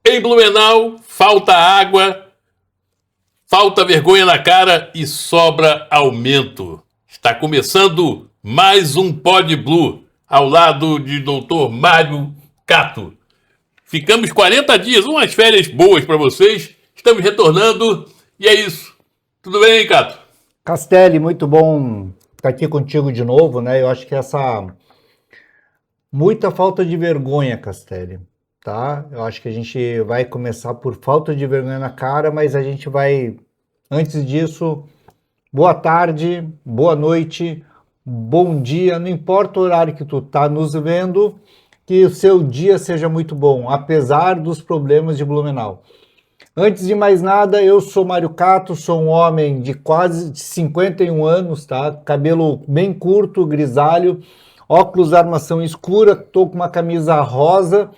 Em Blumenau, falta água, falta vergonha na cara e sobra aumento. Está começando mais um Pod Blue, ao lado de Dr. Mário Cato. Ficamos 40 dias, umas férias boas para vocês. Estamos retornando e é isso. Tudo bem, Cato? Castelli, muito bom estar aqui contigo de novo, né? Eu acho que muita falta de vergonha, Castelli, tá? Eu acho que a gente vai começar por falta de vergonha na cara, mas a gente vai, antes disso, boa tarde, boa noite, bom dia, não importa o horário que tu tá nos vendo, que o seu dia seja muito bom, apesar dos problemas de Blumenau. Antes de mais nada, eu sou Mário Cato, sou um homem de quase 51 anos, tá? Cabelo bem curto, grisalho, óculos de armação escura, tô com uma camisa rosa.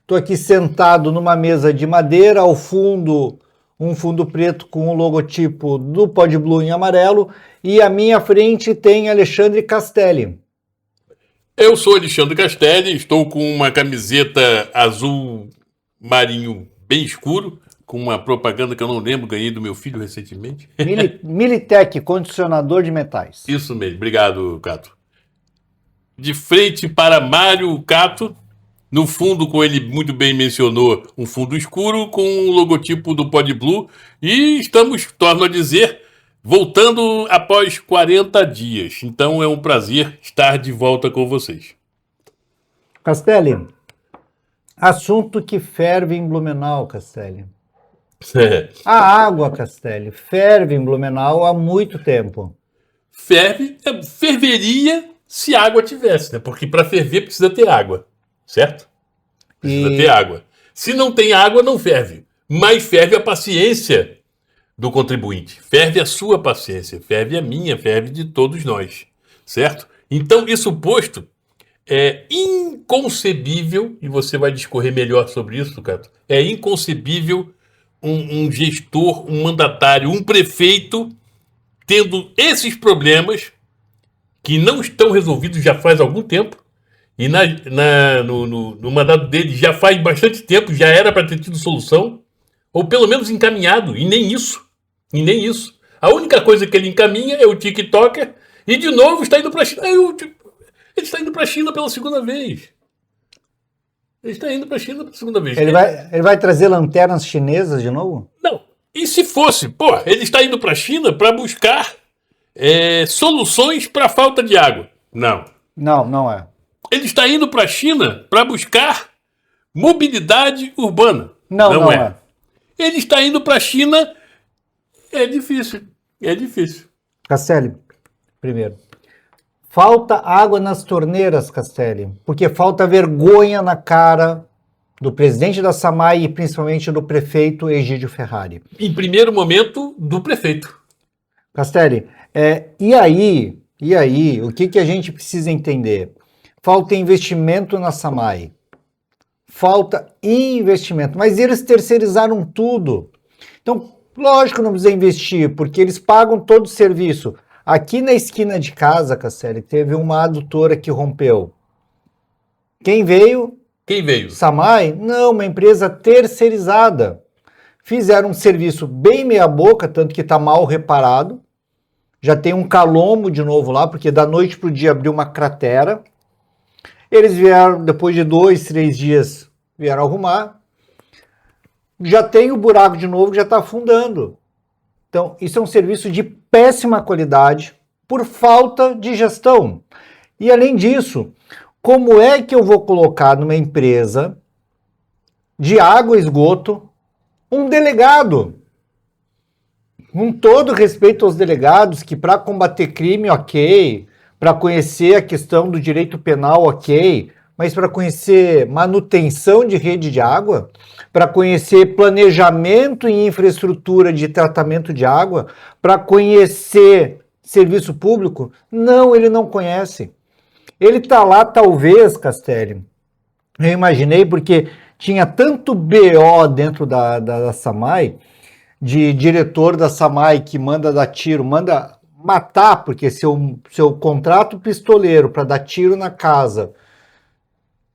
Tô aqui sentado numa mesa de madeira, ao fundo um fundo preto com o logotipo do Pod Blue em amarelo, e à minha frente tem Alexandre Castelli. Eu sou Alexandre Castelli, estou com uma camiseta azul marinho bem escuro, com uma propaganda que eu não lembro, ganhei do meu filho recentemente. Militec, condicionador de metais. Isso mesmo, obrigado, Cato. De frente para Mário Cato, no fundo, como ele muito bem mencionou, um fundo escuro com o logotipo do Pod Blue, e estamos, torno a dizer, voltando após 40 dias. Então é um prazer estar de volta com vocês. Castelli, assunto que ferve em Blumenau, Castelli. A água, Castelli, ferve em Blumenau há muito tempo. Ferveria se água tivesse, né? Porque para ferver precisa ter água, certo? Precisa ter água. Se não tem água, não ferve. Mas ferve a paciência do contribuinte, ferve a sua paciência, ferve a minha, ferve de todos nós, certo? Então, isso posto, é inconcebível, e você vai discorrer melhor sobre isso, Cato, é inconcebível um gestor, um mandatário, um prefeito tendo esses problemas que não estão resolvidos já faz algum tempo, e no mandato dele já faz bastante tempo, já era para ter tido solução, ou pelo menos encaminhado, e nem isso. A única coisa que ele encaminha é o TikToker, e de novo está indo para a China. Ele está indo para a China pela segunda vez. Ele vai trazer lanternas chinesas de novo? Não. E se fosse, ele está indo para a China para buscar soluções para a falta de água. Não. Não é. Ele está indo para a China para buscar mobilidade urbana. Não é. Ele está indo para a China. É difícil. Castelli, primeiro. Falta água nas torneiras, Castelli, porque falta vergonha na cara do presidente da SAMAI e principalmente do prefeito Egídio Ferrari. Em primeiro momento, do prefeito. Castelli, e aí, o que a gente precisa entender? Falta investimento na SAMAI. Falta investimento, mas eles terceirizaram tudo. Então, lógico que não precisa investir, porque eles pagam todo o serviço. Aqui na esquina de casa, Castelli, teve uma adutora que rompeu. Quem veio? SAMAI? Não, uma empresa terceirizada. Fizeram um serviço bem meia boca, tanto que está mal reparado. Já tem um calombo de novo lá, porque da noite para o dia abriu uma cratera. Eles vieram, depois de 2, 3 dias, vieram arrumar. Já tem o buraco de novo que já está afundando. Então, isso é um serviço de péssima qualidade por falta de gestão. E além disso, como é que eu vou colocar numa empresa de água e esgoto um delegado? Com todo respeito aos delegados, que para combater crime, ok, para conhecer a questão do direito penal, ok, mas para conhecer manutenção de rede de água, para conhecer planejamento e infraestrutura de tratamento de água, para conhecer serviço público, não, ele não conhece. Ele está lá, talvez, Castelli, eu imaginei, porque tinha tanto BO dentro da SAMAI, de diretor da SAMAI que manda dar tiro, manda matar, porque seu contrato pistoleiro para dar tiro na casa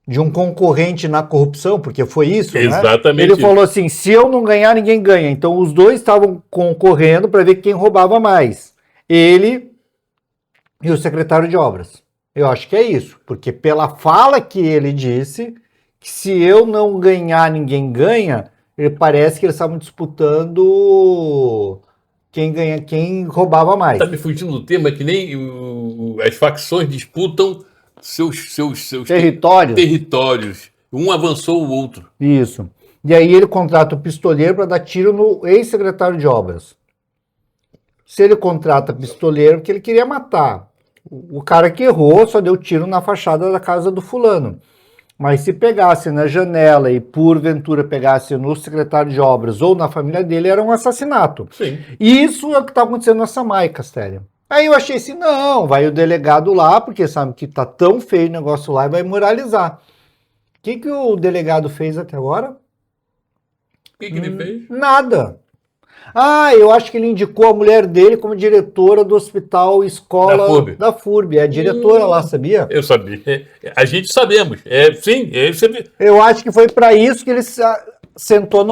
de um concorrente na corrupção, porque foi isso, né? Exatamente. Ele falou assim, se eu não ganhar, ninguém ganha. Então os dois estavam concorrendo para ver quem roubava mais. Ele e o secretário de obras. Eu acho que é isso, porque pela fala que ele disse, que se eu não ganhar, ninguém ganha, ele parece que eles estavam disputando quem ganha, quem roubava mais. Tá me fugindo do tema, que nem as facções disputam seus territórios. Um avançou o outro. Isso. E aí ele contrata o pistoleiro para dar tiro no ex-secretário de obras. Se ele contrata pistoleiro, porque ele queria matar. O cara que errou só deu tiro na fachada da casa do fulano. Mas se pegasse na janela e porventura pegasse no secretário de obras ou na família dele, era um assassinato. Sim. E isso é o que está acontecendo na Samay, Castelli. Aí eu achei assim, não, vai o delegado lá, porque sabe que tá tão feio o negócio lá e vai moralizar. O que o delegado fez até agora? O que ele fez? Nada. Ah, eu acho que ele indicou a mulher dele como diretora do hospital escola da FURB. É a diretora lá, sabia? Eu sabia. A gente sabemos. Sim, eu acho que foi para isso que ele sentou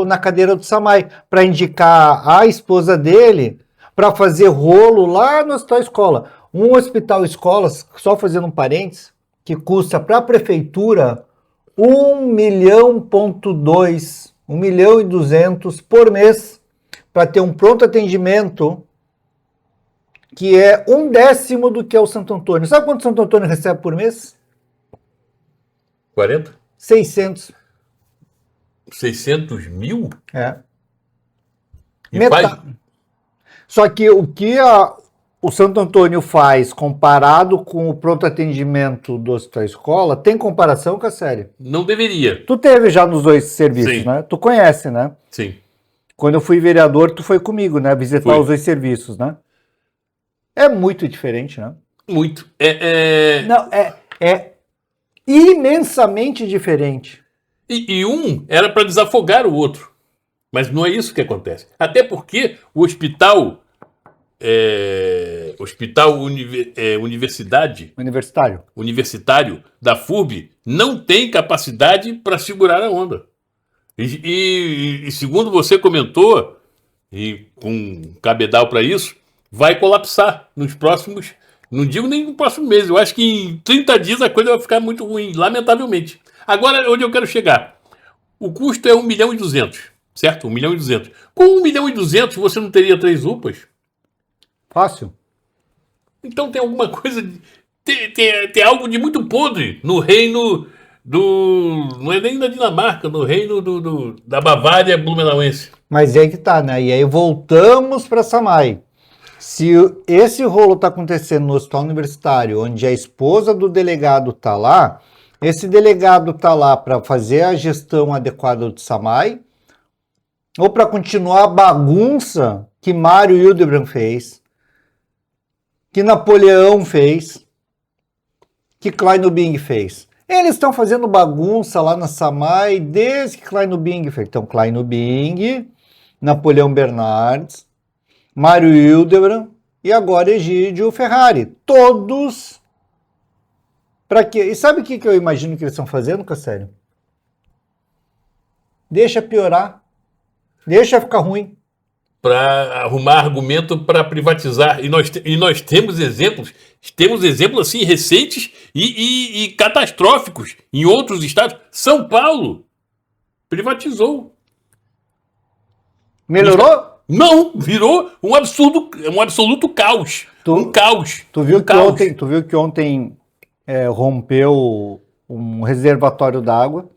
na cadeira do Samay, para indicar a esposa dele para fazer rolo lá no hospital escola. Um hospital escola, só fazendo um parênteses, que custa para a prefeitura 1,2 milhão por mês para ter um pronto atendimento que é 1/10 do que é o Santo Antônio. Sabe quanto o Santo Antônio recebe por mês? 40? 600. 600 mil? É. E metade. Só que o que o Santo Antônio faz comparado com o pronto atendimento do hospital escola, tem comparação com a série? Não deveria. Tu teve já nos dois serviços, Sim. né? Tu conhece, né? Sim. Quando eu fui vereador, tu foi comigo, né? Visitar os dois serviços, né? É muito diferente, né? Muito. Não, é imensamente diferente. E um era para desafogar o outro. Mas não é isso que acontece. Até porque o hospital universitário da FURB não tem capacidade para segurar a onda. E segundo você comentou, e com cabedal para isso, vai colapsar nos próximos, não digo nem no próximo mês, eu acho que em 30 dias a coisa vai ficar muito ruim, lamentavelmente. Agora, onde eu quero chegar? O custo é 1,2 milhão, certo? 1,2 milhão. Com 1,2 milhão você não teria 3 UPAs? Fácil. Então tem alguma coisa, tem algo de muito podre no reino não é nem da Dinamarca, no reino da Bavária blumenauense. Mas é que tá, né? E aí voltamos para Samay. Se esse rolo tá acontecendo no hospital universitário, onde a esposa do delegado tá lá, esse delegado tá lá para fazer a gestão adequada do Samay, ou para continuar a bagunça que Mário Hildebrand fez, que Napoleão fez, que Kleinobing fez. Eles estão fazendo bagunça lá na Samay desde que Kleinobing fez. Então, Kleinobing, Napoleão Bernardes, Mário Hildebrand e agora Egídio Ferrari. Todos para quê? E sabe o que eu imagino que eles estão fazendo, Cassélio? Deixa piorar. Deixa ficar ruim. Para arrumar argumento para privatizar. E nós temos exemplos assim recentes e catastróficos em outros estados. São Paulo privatizou. Melhorou? Não, virou um absoluto caos. Um caos. Tu viu caos. que ontem rompeu um reservatório d'água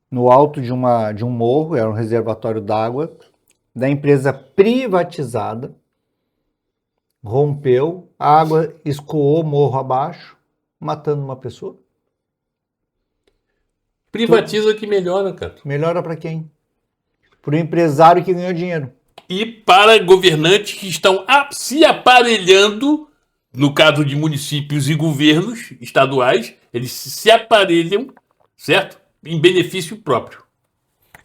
no alto de um morro, era um reservatório d'água da empresa privatizada, rompeu, a água escoou morro abaixo, matando uma pessoa. Privatiza que melhora, cara. Melhora para quem? Para o empresário que ganhou dinheiro. E para governantes que estão se aparelhando, no caso de municípios e governos estaduais, eles se aparelham, certo? Em benefício próprio.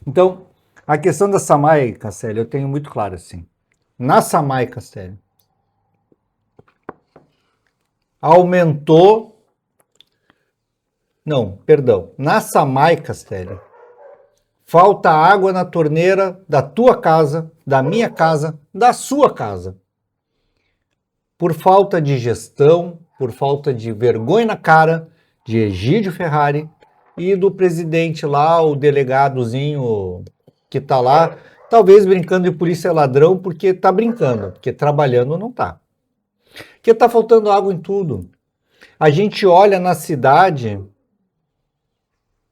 Então, a questão da Samay, Castelli, eu tenho muito claro assim. Na Samay, Castelli, aumentou Não, perdão. Na Samai, Castelli, falta água na torneira da tua casa, da minha casa, da sua casa. Por falta de gestão, por falta de vergonha na cara de Egídio Ferrari e do presidente lá, o delegadozinho que tá lá, talvez brincando de polícia ladrão, porque tá brincando, porque trabalhando não tá. Porque tá faltando água em tudo. A gente olha na cidade,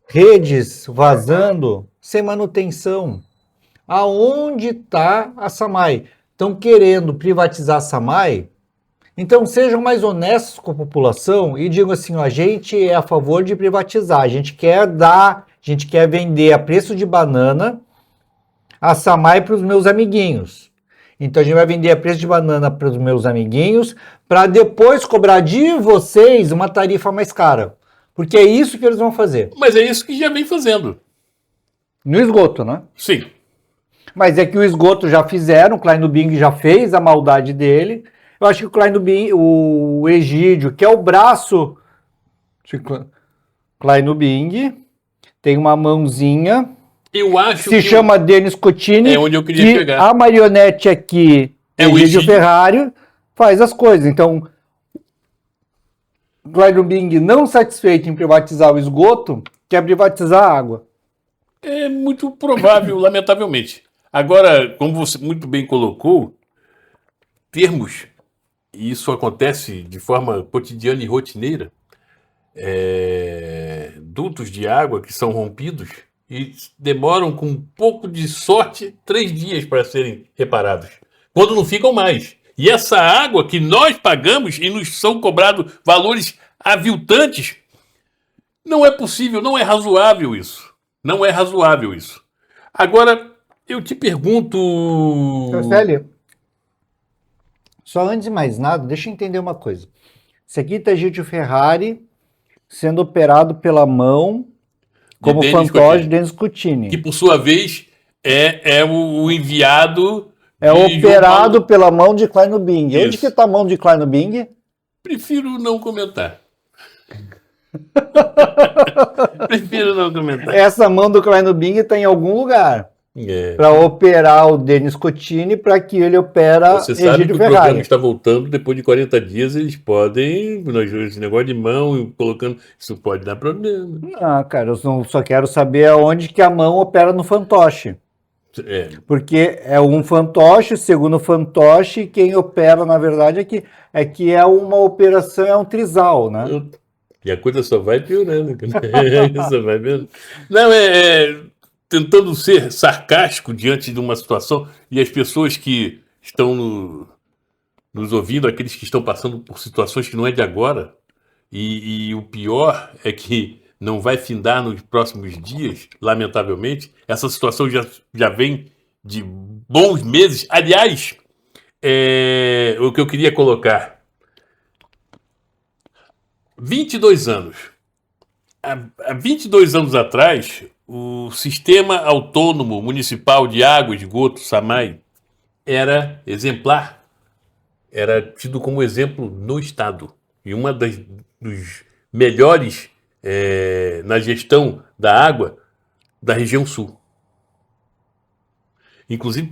redes vazando, sem manutenção. Aonde está a Samai? Estão querendo privatizar a Samai? Então sejam mais honestos com a população e digam assim, ó, a gente é a favor de privatizar, a gente quer vender a preço de banana a Samai para os meus amiguinhos. Então a gente vai vender a preço de banana para os meus amiguinhos para depois cobrar de vocês uma tarifa mais cara. Porque é isso que eles vão fazer. Mas é isso que já vem fazendo. No esgoto, né? Sim. Mas é que o esgoto já fizeram, o Klein Bing já fez a maldade dele. Eu acho que o Klein Bing, o Egídio, que é o braço Klein Bing, tem uma mãozinha. Eu acho se chama Denis Cotini. É onde eu queria chegar. A marionete aqui, o Egídio Ferrari, faz as coisas. Então, Klein Bing, não satisfeito em privatizar o esgoto, quer privatizar a água. É muito provável, lamentavelmente. Agora, como você muito bem colocou, termos, e isso acontece de forma cotidiana e rotineira, dutos de água que são rompidos e demoram, com um pouco de sorte, 3 dias para serem reparados, quando não ficam mais. E essa água que nós pagamos e nos são cobrados valores aviltantes, não é possível, não é razoável isso. Não é razoável isso. Agora, eu te pergunto... Célio, só antes de mais nada, deixa eu entender uma coisa. Isso aqui está Egídio Ferrari sendo operado pela mão como fantoche de Denis Cotini. Que, por sua vez, é o enviado... É operado pela mão de Klein Bing. Onde que está a mão de Klein Bing? Prefiro não comentar. Prefiro não comentar. Essa mão do Klein Bing está em algum lugar. Para operar o Denis Cotini, para que ele opera Você sabe Egídio que Ferrari. O programa está voltando, depois de 40 dias eles podem, esse negócio de mão, colocando, isso pode dar problema. Não, cara, eu só quero saber aonde que a mão opera no fantoche. Porque é um fantoche, segundo o fantoche, quem opera, na verdade, é que é uma operação, é um trisal, né? E a coisa só vai piorando. Só vai piorando. Não, tentando ser sarcástico diante de uma situação, e as pessoas que estão nos ouvindo, aqueles que estão passando por situações que não é de agora, e o pior é que não vai findar nos próximos dias, lamentavelmente. Essa situação já vem de bons meses. Aliás, o que eu queria colocar, 22 anos. Há 22 anos atrás, o Sistema Autônomo Municipal de Água e Esgoto, SAMAI, era exemplar. Era tido como exemplo no Estado. E uma dos melhores na gestão da água da região sul. Inclusive,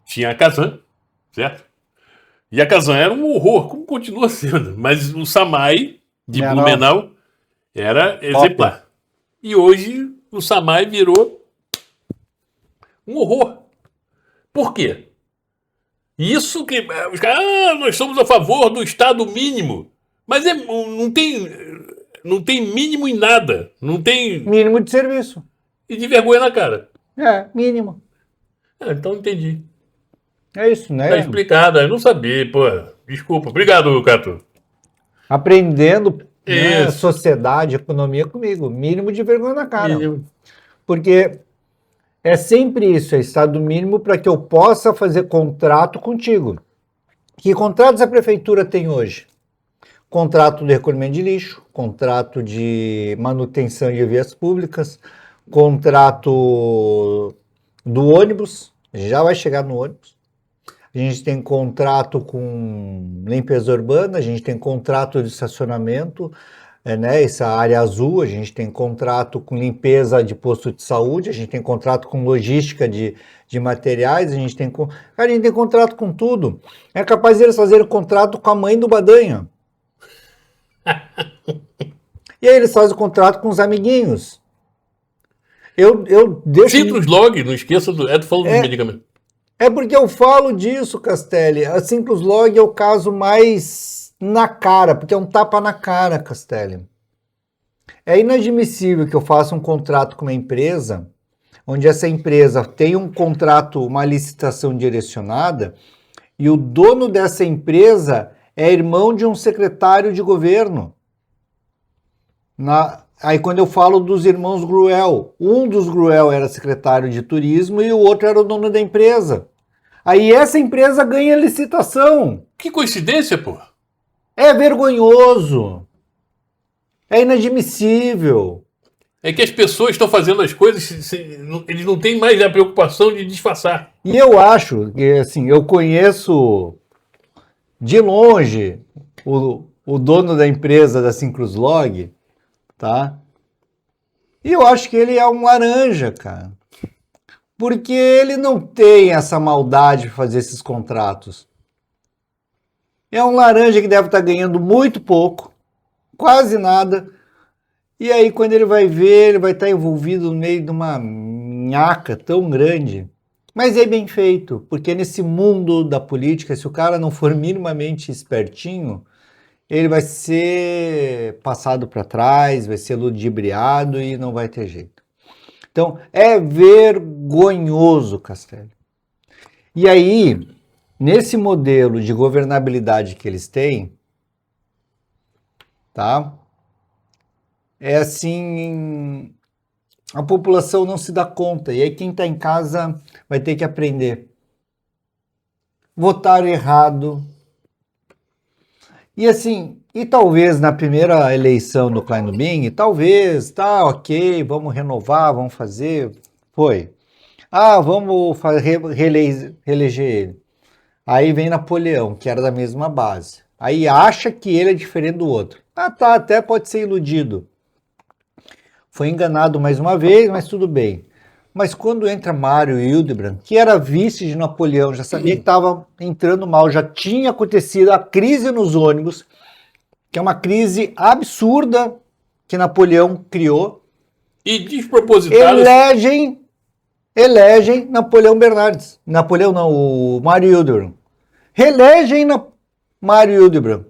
tinha a Casan, certo? E a Casan era um horror, como continua sendo. Mas o SAMAI de Blumenau era exemplar. E hoje o SAMAI virou um horror. Por quê? Isso que os caras, nós somos a favor do Estado mínimo. Mas não tem mínimo em nada. Não tem... Mínimo de serviço. E de vergonha na cara. Mínimo. Então entendi. É isso, né? Tá explicado. Eu não sabia, Desculpa. Obrigado, Cato. Aprendendo sociedade, economia comigo. Mínimo de vergonha na cara. Mínimo. Porque é sempre isso, é estado mínimo para que eu possa fazer contrato contigo. Que contratos a prefeitura tem hoje? Contrato de recolhimento de lixo, contrato de manutenção de vias públicas, contrato do ônibus, já vai chegar no ônibus. A gente tem contrato com limpeza urbana, a gente tem contrato de estacionamento, né, essa área azul, a gente tem contrato com limpeza de posto de saúde, a gente tem contrato com logística de materiais, a gente tem, cara, a gente tem contrato com tudo. É capaz de eles fazerem contrato com a mãe do Badanha. E aí eles fazem o contrato com os amiguinhos. Eu deixo... Citrus Log, não esqueça, tu falou dos medicamentos. É porque eu falo disso, Castelli. A Citrus Log é o caso mais na cara, porque é um tapa na cara, Castelli. É inadmissível que eu faça um contrato com uma empresa, onde essa empresa tem um contrato, uma licitação direcionada, e o dono dessa empresa é irmão de um secretário de governo. Aí quando eu falo dos irmãos Gruel, um dos Gruel era secretário de turismo e o outro era o dono da empresa. Aí essa empresa ganha licitação. Que coincidência, pô. É vergonhoso. É inadmissível. É que as pessoas estão fazendo as coisas, eles não têm mais a preocupação de disfarçar. E eu acho que, assim, eu conheço de longe o dono da empresa da Citrus Log, tá? E eu acho que ele é um laranja, cara. Porque ele não tem essa maldade de fazer esses contratos. É um laranja que deve estar ganhando muito pouco, quase nada. E aí, quando ele vai ver, ele vai estar envolvido no meio de uma nhaca tão grande. Mas é bem feito, porque nesse mundo da política, se o cara não for minimamente espertinho, ele vai ser passado para trás, vai ser ludibriado e não vai ter jeito. Então, é vergonhoso, Castelli. E aí, nesse modelo de governabilidade que eles têm, tá? É assim, a população não se dá conta. E aí quem está em casa vai ter que aprender. Votar errado. E assim, e talvez na primeira eleição do Klein Bing, talvez, tá, ok, vamos renovar, vamos fazer, foi. Ah, vamos reeleger ele. Aí vem Napoleão, que era da mesma base. Aí acha que ele é diferente do outro. Ah, tá, até pode ser iludido. Foi enganado mais uma vez, mas tudo bem. Mas quando entra Mário Hildebrand, que era vice de Napoleão, já sabia que estava entrando mal, já tinha acontecido a crise nos ônibus, que é uma crise absurda que Napoleão criou. E despropositado. Elegem Napoleão Bernardes. Napoleão não, o Mário Hildebrand. Reelegem Mário Hildebrand.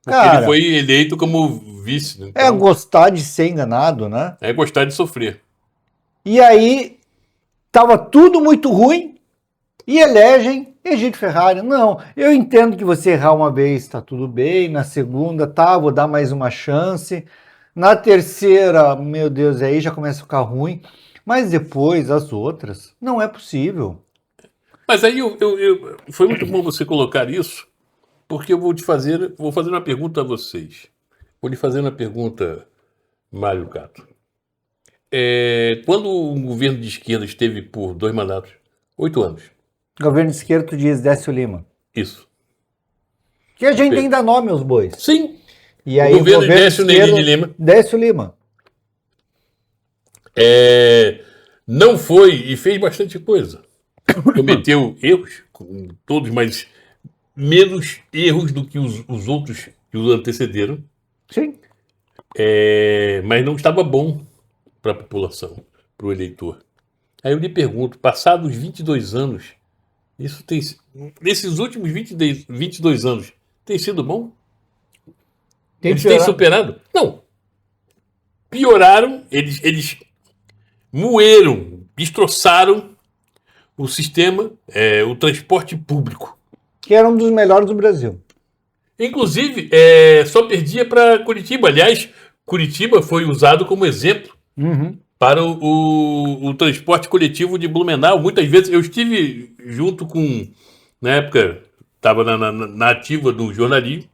Cara, ele foi eleito como vice. Então, é gostar de ser enganado, né? É gostar de sofrer. E aí, estava tudo muito ruim e elegem Egídio Ferrari. Não, eu entendo que você errar uma vez, está tudo bem. Na segunda, tá, vou dar mais uma chance. Na terceira, meu Deus, aí já começa a ficar ruim. Mas depois, as outras, não é possível. Mas aí foi muito bom você colocar isso, porque eu vou fazer uma pergunta a vocês. Vou lhe fazer uma pergunta, Mário Cato. Quando o governo de esquerda esteve por 2 mandatos, 8 anos. Governo de esquerda, tu diz Décio Lima. Isso. Que a gente tem que dar nome aos bois. Sim. E aí, o governo de Décio de Lima. Décio Lima. Não foi e fez bastante coisa. Cometeu erros, todos, mas menos erros do que os outros que os antecederam. Sim. Mas não estava bom para a população, para o eleitor. Aí eu lhe pergunto, passados 22 anos, nesses últimos 22 anos, tem sido bom? Eles têm superado? Não. Pioraram, eles moeram, destroçaram o sistema, o transporte público. Que era um dos melhores do Brasil. Inclusive, só perdia para Curitiba. Aliás, Curitiba foi usado como exemplo para o transporte coletivo de Blumenau. Muitas vezes eu estive junto com, na época, estava na ativa do jornalismo,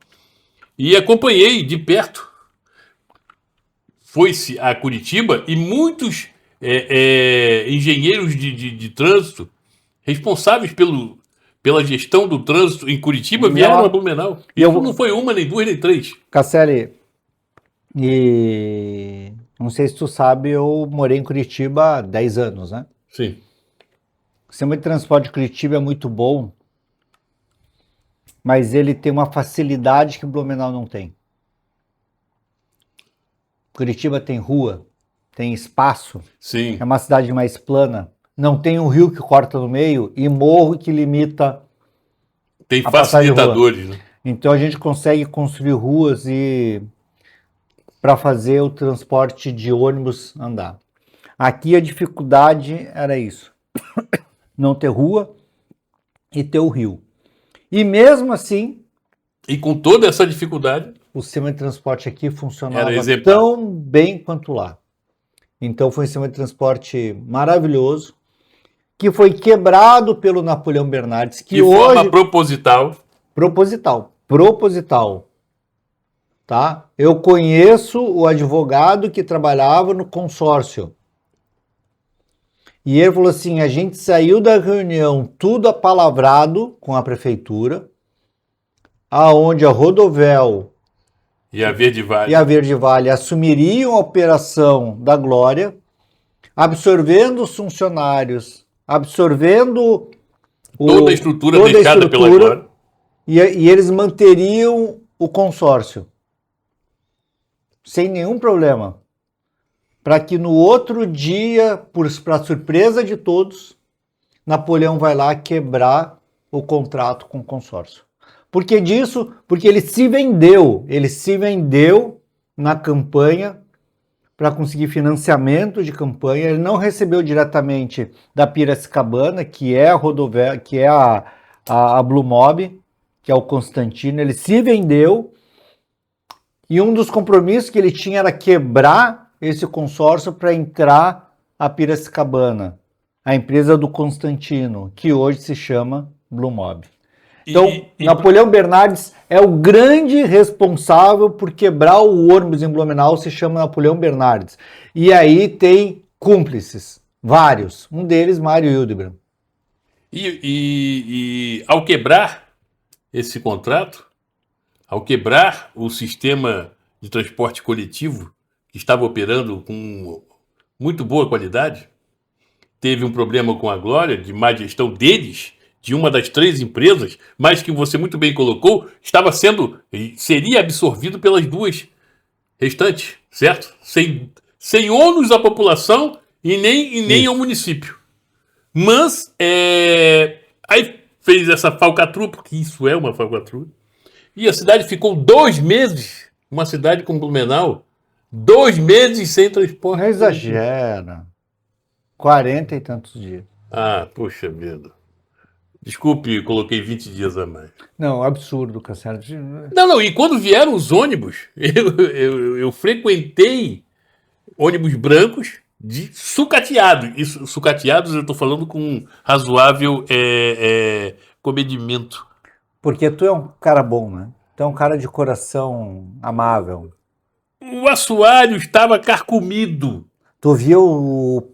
e acompanhei de perto. Foi-se a Curitiba e muitos engenheiros de trânsito responsáveis pela gestão do trânsito em Curitiba vieram a Blumenau. Isso não foi uma, nem duas, nem três. Castelli, E não sei se tu sabe, eu morei em Curitiba há 10 anos, né? Sim. O sistema de transporte de Curitiba é muito bom, mas ele tem uma facilidade que Blumenau não tem. Curitiba tem rua, tem espaço, Sim. é uma cidade mais plana, não tem um rio que corta no meio e morro que limita Tem a passagem de rua. facilitadores, né? Então a gente consegue construir ruas e para fazer o transporte de ônibus andar. Aqui a dificuldade era isso, não ter rua e ter o rio. E mesmo assim, E com toda essa dificuldade, o sistema de transporte aqui era funcionava exemplar. tão bem quanto lá. Então foi um sistema de transporte maravilhoso, que foi quebrado pelo Napoleão Bernardes, que De hoje... forma proposital. Proposital, tá? Eu conheço o advogado que trabalhava no consórcio. E ele falou assim, a gente saiu da reunião tudo apalavrado com a prefeitura, aonde a Rodovel E a Verde Vale. e a Verde Vale assumiriam a operação da Glória, absorvendo os funcionários, absorvendo Toda a estrutura deixada pela Glória. e eles manteriam o consórcio sem nenhum problema, para que no outro dia, para surpresa de todos, Napoleão vai lá quebrar o contrato com o consórcio. Por que disso? Porque ele se vendeu na campanha para conseguir financiamento de campanha. Ele não recebeu diretamente da Piracicabana, que é a rodovia, que é a Blue Mob, que é o Constantino. Ele se vendeu e um dos compromissos que ele tinha era quebrar esse consórcio para entrar a Piracicabana, a empresa do Constantino, que hoje se chama Blue Mob. Então, Napoleão Bernardes é o grande responsável por quebrar o ônibus em Blumenau, se chama Napoleão Bernardes. E aí tem cúmplices, vários. Um deles, Mário Hildebrand. E ao quebrar esse contrato, ao quebrar o sistema de transporte coletivo que estava operando com muito boa qualidade, teve um problema com a Glória, de má gestão deles, de uma das 3 empresas, mas que você muito bem colocou, seria absorvido pelas 2 restantes, certo? Sem ônus à população e nem ao município. Mas, aí fez essa falcatrua, porque isso é uma falcatrua, e a cidade ficou 2 meses, uma cidade como Blumenau, 2 meses sem transporte. Não exagera. 40 e tantos dias. Ah, poxa vida. Desculpe, coloquei 20 dias a mais. Não, absurdo, Cassiano. Não, e quando vieram os ônibus, eu frequentei ônibus brancos de sucateados. E sucateados eu estou falando com razoável comedimento. Porque tu é um cara bom, né? Tu é um cara de coração amável. O assoalho estava carcomido. Tu viu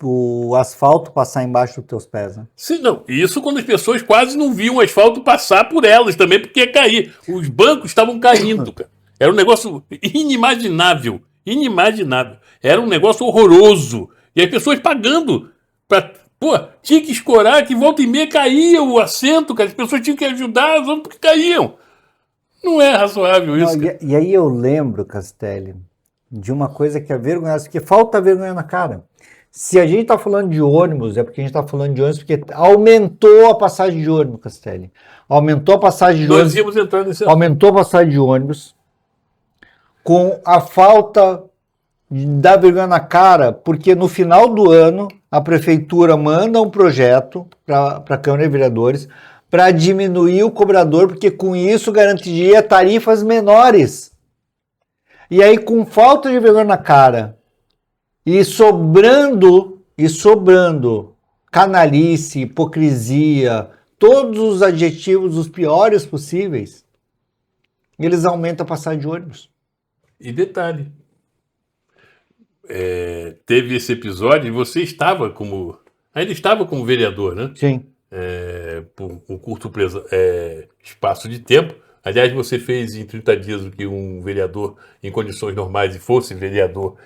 o asfalto passar embaixo dos teus pés, né? Sim, não. Isso quando as pessoas quase não viam o asfalto passar por elas também, porque ia cair. Os bancos estavam caindo, cara. Era um negócio inimaginável. Inimaginável. Era um negócio horroroso. E as pessoas pagando pra... Pô, tinha que escorar que volta e meia caía o assento, cara. As pessoas tinham que ajudar os outros porque caíam. Não é razoável isso. Não, e aí eu lembro, Castelli, de uma coisa que é vergonhosa, porque falta vergonha na cara. Se a gente está falando de ônibus, é porque a gente está falando de ônibus porque aumentou a passagem de ônibus, Castelli. Aumentou a passagem de ônibus. Nós íamos entrar nesse... Aumentou a passagem de ônibus com a falta da vergonha na cara, porque no final do ano a prefeitura manda um projeto para a Câmara de Vereadores para diminuir o cobrador, porque com isso garantiria tarifas menores. E aí, com falta de vergonha na cara e sobrando canalice, hipocrisia, todos os adjetivos, os piores possíveis, eles aumentam a passagem de ônibus. E detalhe, teve esse episódio e você ainda estava como vereador, né? Sim. Por um curto espaço de tempo, Aliás, você fez em 30 dias o que um vereador, em condições normais, e fosse vereador,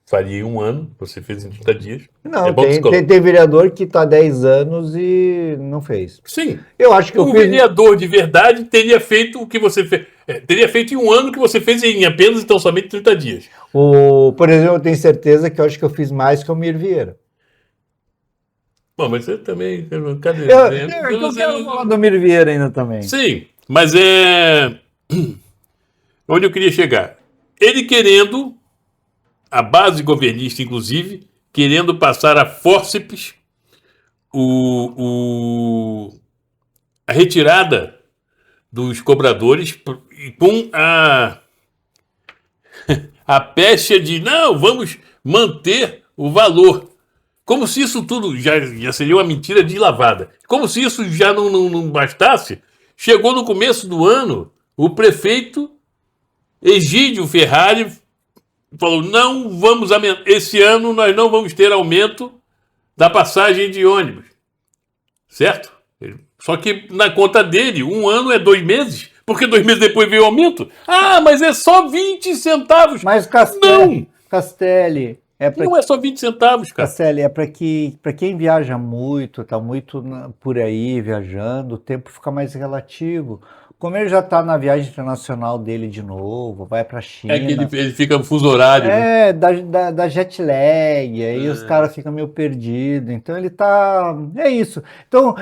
faria em um ano. Você fez em 30 dias. Não, É bom que você tem vereador que está há 10 anos e não fez. Sim. Eu acho que eu Um fiz. vereador de verdade teria feito o que você fez. Teria feito em um ano o que você fez em apenas, então, somente 30 dias. Por exemplo, eu tenho certeza que eu acho que eu fiz mais que o Mir Vieira. Bom, mas você também. Cadê? Eu quero falar do Mir Vieira ainda também. Sim, mas é. Onde eu queria chegar? Ele querendo, a base governista, inclusive, querendo passar a fórceps a retirada dos cobradores com a pecha de não, vamos manter o valor. Como se isso tudo já seria uma mentira de lavada. Como se isso já não bastasse, chegou no começo do ano, o prefeito Egídio Ferrari falou, não vamos aumentar, esse ano nós não vamos ter aumento da passagem de ônibus. Certo? Só que na conta dele, um ano é 2 meses, porque 2 meses depois veio o aumento. Ah, mas é só 20 centavos. Mas Castelli, não é só 20 centavos, cara. Castelli, é para quem viaja muito, está muito por aí viajando, o tempo fica mais relativo. Como ele já está na viagem internacional dele de novo, vai para a China. É que ele fica no fuso horário. É, né? da jet lag, aí os caras ficam meio perdidos. Então ele tá. É isso. Então,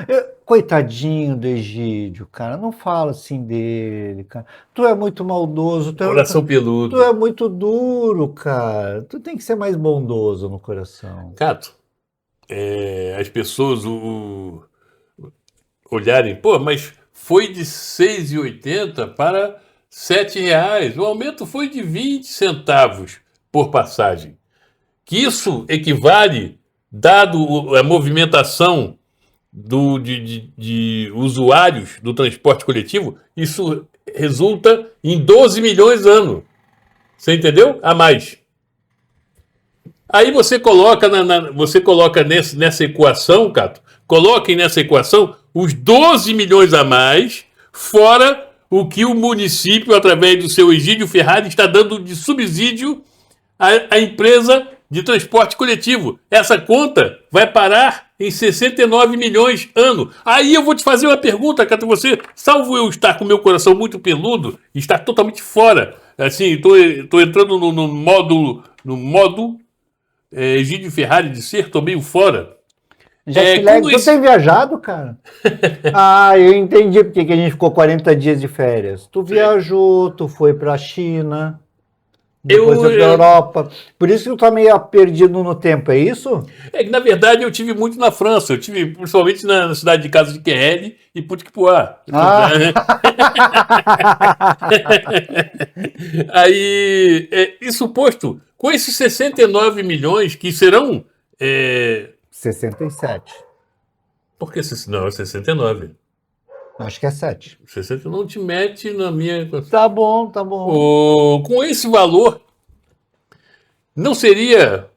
coitadinho do Egídio, cara, não fala assim dele, cara. Tu é muito maldoso. Coração peludo. Tu é muito duro, cara. Tu tem que ser mais bondoso no coração. Cato, as pessoas olharem, pô, mas foi de R$ 6,80 para R$ 7,00. O aumento foi de 20 centavos por passagem. Que isso equivale, dado a movimentação de usuários do transporte coletivo, isso resulta em 12 milhões ano. Você entendeu? A mais. Aí você coloca, nessa equação, Cato, coloquem nessa equação os 12 milhões a mais, fora o que o município, através do seu Egídio Ferrari, está dando de subsídio à empresa de transporte coletivo. Essa conta vai parar em 69 milhões ano. Aí eu vou te fazer uma pergunta, Cato, você, salvo eu estar com meu coração muito peludo, estar totalmente fora, assim, estou entrando no modo Egídio Ferrari de ser, tô meio fora. Tu tem viajado, cara? Eu entendi porque que a gente ficou 40 dias de férias. Tu viajou, tu foi pra China, depois foi pra Europa. Por isso que tu tá meio perdido no tempo, é isso? É que, na verdade, eu tive muito na França. Eu tive, principalmente na cidade de Casa de Querelle e Putiquipuá. Aí, isso posto, com esses 69 milhões que serão... 67. Por que não? É 69. Acho que é 7. 60 não te mete na minha... Tá bom. Com esse valor, não seria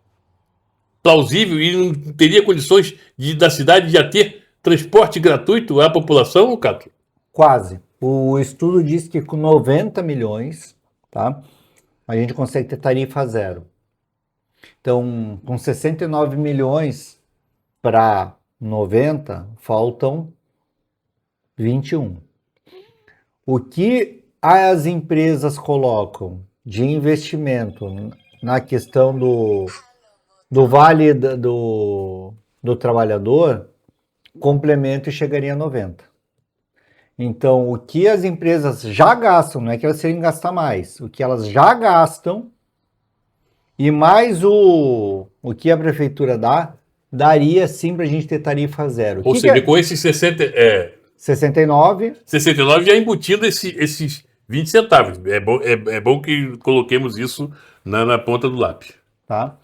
plausível e não teria condições da cidade já ter transporte gratuito à população, Cato? Quase. O estudo diz que com 90 milhões, tá, a gente consegue ter tarifa zero. Então, com 69 milhões para 90, faltam 21. O que as empresas colocam de investimento na questão do vale do trabalhador, complemento e chegaria a 90. Então, o que as empresas já gastam, não é que elas querem gastar mais, o que elas já gastam, e mais o que a prefeitura daria sim para a gente ter tarifa zero. Ou seja, com esses 69 já embutindo esses 20 centavos. É bom que coloquemos isso na ponta do lápis. Tá?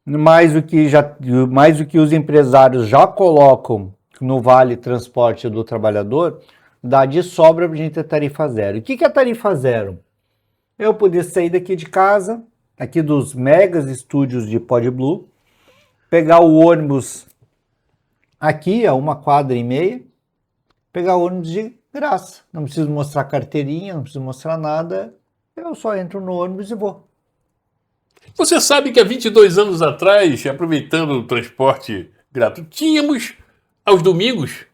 Mais o que os empresários já colocam no Vale Transporte do Trabalhador, dá de sobra para a gente ter tarifa zero. O que é tarifa zero? Eu poder sair daqui de casa, aqui dos megas estúdios de PodBlue, pegar o ônibus aqui a 1,5 quadras, pegar o ônibus de Graça. Não preciso mostrar carteirinha, não preciso mostrar nada. Eu só entro no ônibus e vou. Você sabe que há 22 anos atrás, aproveitando o transporte gratuito, tínhamos aos domingos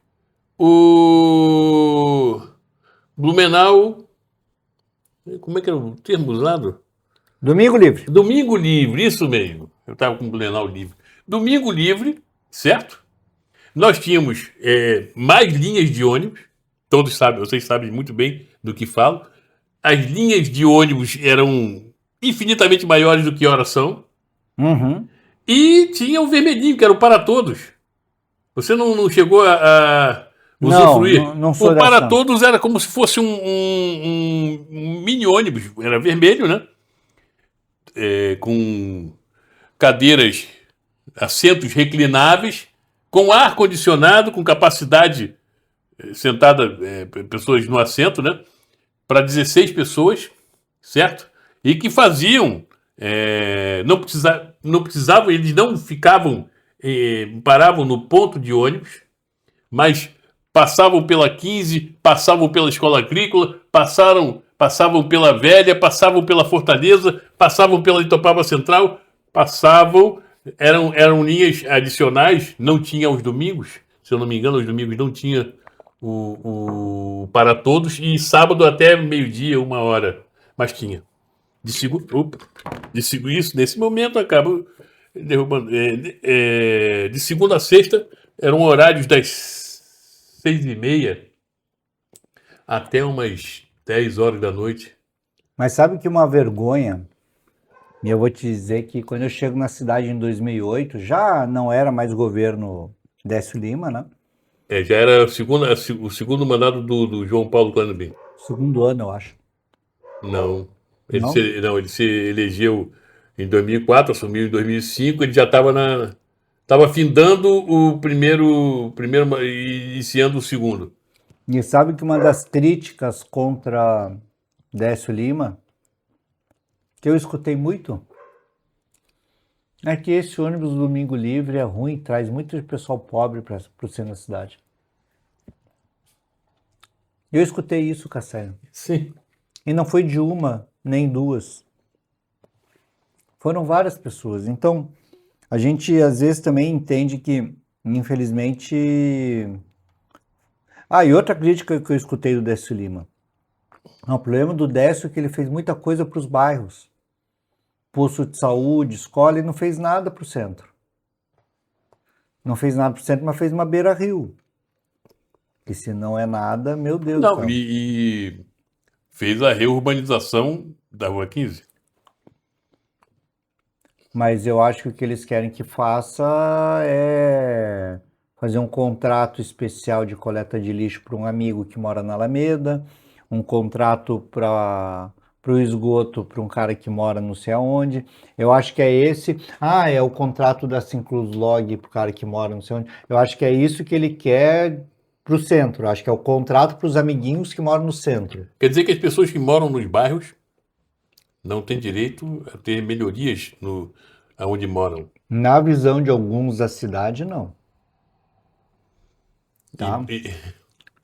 o Blumenau. Como é que era o termo usado? Domingo livre. Domingo livre, isso mesmo. Eu estava com o Blumenau livre. Domingo livre, certo? Nós tínhamos mais linhas de ônibus. Todos sabem, vocês sabem muito bem do que falo. As linhas de ônibus eram infinitamente maiores do que horas são. Uhum. E tinha o vermelhinho, que era o para todos. Você não chegou a usufruir? Não sou O para dessa. todos era como se fosse um mini ônibus. Era vermelho, né? Com cadeiras, assentos reclináveis, com ar-condicionado, com capacidade sentada, pessoas no assento, né? Para 16 pessoas, certo? E que faziam, não precisavam, eles não ficavam, paravam no ponto de ônibus, mas passavam pela 15, passavam pela Escola Agrícola, passavam pela Velha, passavam pela Fortaleza, passavam pela Itopava Central, eram linhas adicionais, não tinha aos domingos, se eu não me engano, aos domingos não tinha o para todos, e sábado até meio-dia, 1 hora, mas tinha. Isso, nesse momento, acaba derrubando. De segunda a sexta, eram horários das 6h30 até umas 10 horas da noite. Mas sabe que uma vergonha, e eu vou te dizer que quando eu chego na cidade em 2008, já não era mais governo Décio Lima, né? Já era o segundo mandato do João Paulo Clanabim. Segundo ano, eu acho. Não. Não? Ele se elegeu em 2004, assumiu em 2005, ele já estava findando o primeiro, e iniciando o segundo. E sabe que uma das críticas contra Décio Lima, que eu escutei muito, é que esse ônibus Domingo Livre é ruim, traz muito pessoal pobre para o centro da cidade. Eu escutei isso, Cassério. Sim. E não foi de uma, nem duas. Foram várias pessoas. Então, a gente às vezes também entende que, infelizmente... e outra crítica que eu escutei do Décio Lima. O problema do Décio é que ele fez muita coisa para os bairros. Posto de saúde, escola, e não fez nada para o centro. Não fez nada para o centro, mas fez uma beira-rio. Que se não é nada, meu Deus do Não, céu. e fez a reurbanização da Rua 15. Mas eu acho que o que eles querem que faça é fazer um contrato especial de coleta de lixo para um amigo que mora na Alameda, um contrato para o esgoto para um cara que mora não sei aonde. Eu acho que é esse. É o contrato da Sincluslog para o cara que mora não sei onde. Eu acho que é isso que ele quer para o centro. Eu acho que é o contrato para os amiguinhos que moram no centro. Quer dizer que as pessoas que moram nos bairros não têm direito a ter melhorias aonde moram. Na visão de alguns da cidade, não. Tá?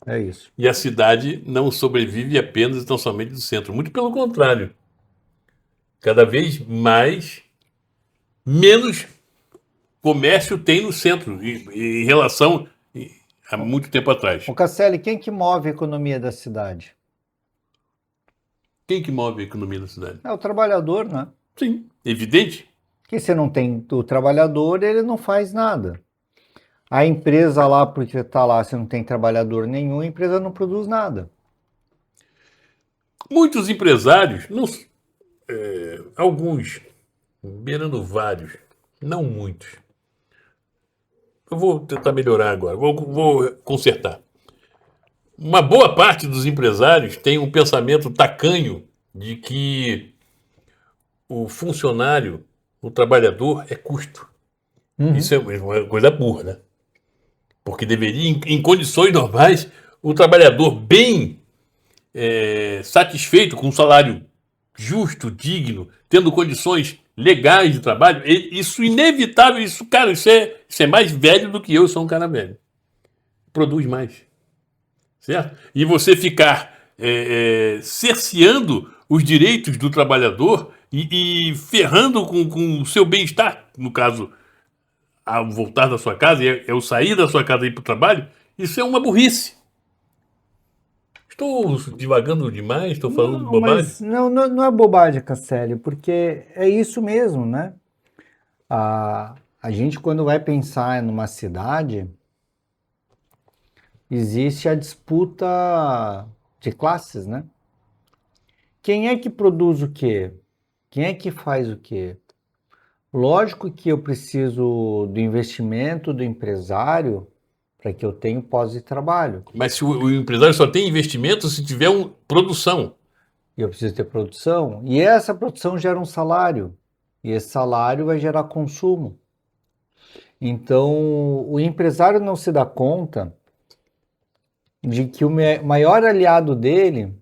É isso. E a cidade não sobrevive apenas e tão somente do centro. Muito pelo contrário. Cada vez menos comércio tem no centro, em relação a muito tempo atrás. O Casselli, quem que move a economia da cidade? Quem que move a economia da cidade? É o trabalhador, né? Sim, evidente. Porque se não tem o trabalhador, ele não faz nada. A empresa lá, porque está lá, se não tem trabalhador nenhum, a empresa não produz nada. Muitos empresários, alguns, beirando vários, não muitos. Eu vou tentar melhorar agora, vou consertar. Uma boa parte dos empresários tem um pensamento tacanho de que o funcionário, o trabalhador, é custo. Isso é uma coisa burra, né? Porque deveria, em condições normais, o trabalhador bem satisfeito, com um salário justo, digno, tendo condições legais de trabalho, isso inevitável, isso é mais velho do que eu sou um cara velho. Produz mais. certo? E você ficar cerceando os direitos do trabalhador e ferrando com o seu bem-estar, no caso, ao voltar da sua casa, é o sair da sua casa e ir para o trabalho, isso é uma burrice. Estou divagando demais, estou falando Não, bobagem. mas não é bobagem, Casselli, porque é isso mesmo, né? A gente, quando vai pensar numa cidade, existe a disputa de classes, né? Quem é que produz o quê? Quem é que faz o quê? Lógico que eu preciso do investimento do empresário para que eu tenha pós de trabalho. Mas se o empresário só tem investimento se tiver produção. E eu preciso ter produção. E essa produção gera um salário. E esse salário vai gerar consumo. Então, o empresário não se dá conta de que o maior aliado dele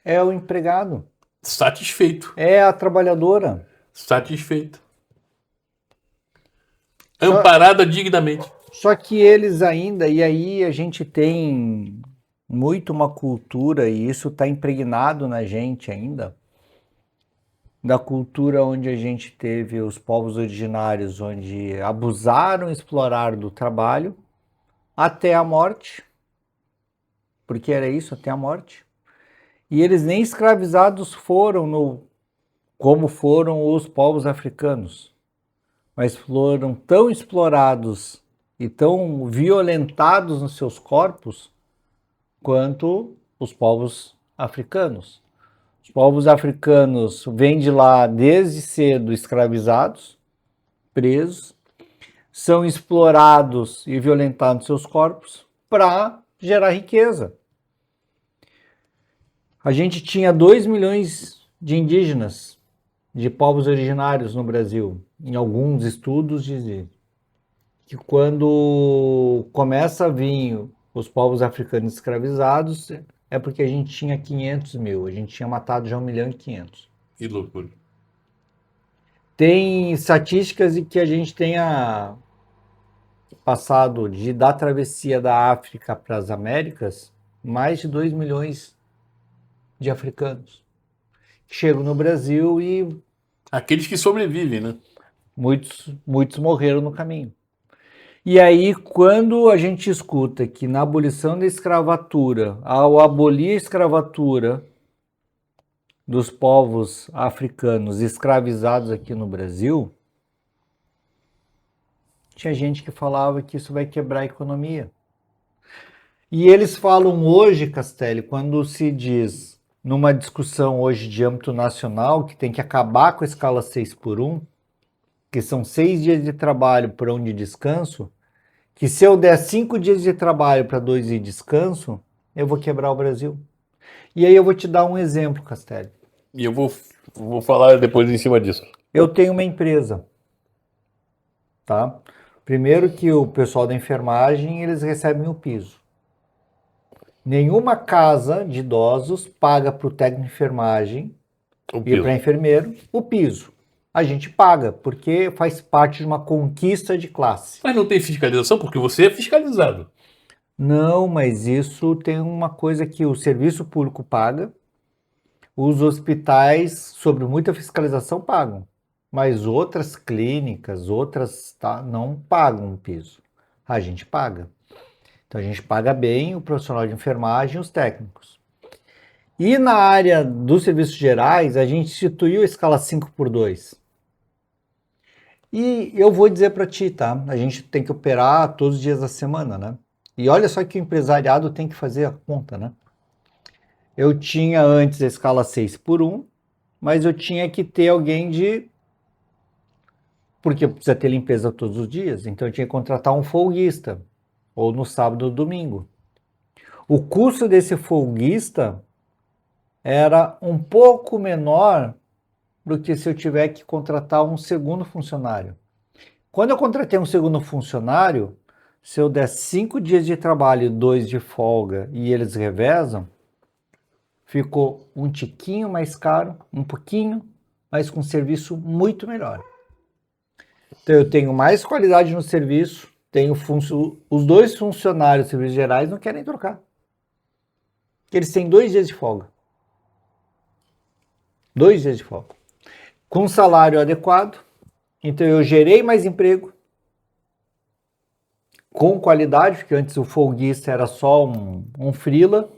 é o empregado, Satisfeito. é a trabalhadora. Satisfeito. Amparada dignamente. Só que eles ainda, e aí a gente tem muito uma cultura, e isso está impregnado na gente ainda, da cultura onde a gente teve os povos originários, onde abusaram e exploraram do trabalho até a morte, porque era isso, até a morte. E eles nem escravizados foram como foram os povos africanos, mas foram tão explorados e tão violentados nos seus corpos quanto os povos africanos. Os povos africanos vêm de lá desde cedo escravizados, presos, são explorados e violentados nos seus corpos para gerar riqueza. A gente tinha 2 milhões de indígenas, de povos originários no Brasil. Em alguns estudos dizem que quando começa a vir os povos africanos escravizados, é porque a gente tinha 500 mil, a gente tinha matado já 1 milhão e 500. Que loucura. Tem estatísticas de que a gente tenha passado da travessia da África para as Américas, mais de 2 milhões de africanos que chegam no Brasil e Aqueles que sobrevivem, né? muitos morreram no caminho. E aí, quando a gente escuta que na abolição da escravatura, ao abolir a escravatura dos povos africanos escravizados aqui no Brasil, tinha gente que falava que isso vai quebrar a economia. E eles falam hoje, Castelli, quando se diz, numa discussão hoje de âmbito nacional, que tem que acabar com a escala 6x1, que são 6 dias de trabalho por 1 de descanso, que se eu der 5 dias de trabalho para 2 de descanso, eu vou quebrar o Brasil. E aí eu vou te dar um exemplo, Castelli. E eu vou falar depois em cima disso. Eu tenho uma empresa, tá? Primeiro que o pessoal da enfermagem, eles recebem o piso. Nenhuma casa de idosos paga para o técnico de enfermagem e para enfermeiro o piso. A gente paga, porque faz parte de uma conquista de classe. Mas não tem fiscalização porque você é fiscalizado. Não, mas isso tem uma coisa que o serviço público paga, os hospitais, sobre muita fiscalização, pagam. Mas outras clínicas, não pagam o piso. A gente paga. Então a gente paga bem o profissional de enfermagem e os técnicos. E na área dos serviços gerais, a gente instituiu a escala 5x2. E eu vou dizer para ti, tá? A gente tem que operar todos os dias da semana, né? E olha só que o empresariado tem que fazer a conta, né? Eu tinha antes a escala 6x1, mas eu tinha que ter alguém porque precisa ter limpeza todos os dias, então eu tinha que contratar um folguista, ou no sábado ou domingo. O custo desse folguista era um pouco menor do que se eu tiver que contratar um segundo funcionário. Quando eu contratei um segundo funcionário, se eu der 5 dias de trabalho e 2 de folga e eles revezam, ficou um tiquinho mais caro, um pouquinho, mas com serviço muito melhor. Então eu tenho mais qualidade no serviço, tem os 2 funcionários civis gerais não querem trocar. Eles têm 2 dias de folga. 2 dias de folga. Com salário adequado, então eu gerei mais emprego, com qualidade, porque antes o folguista era só um freela.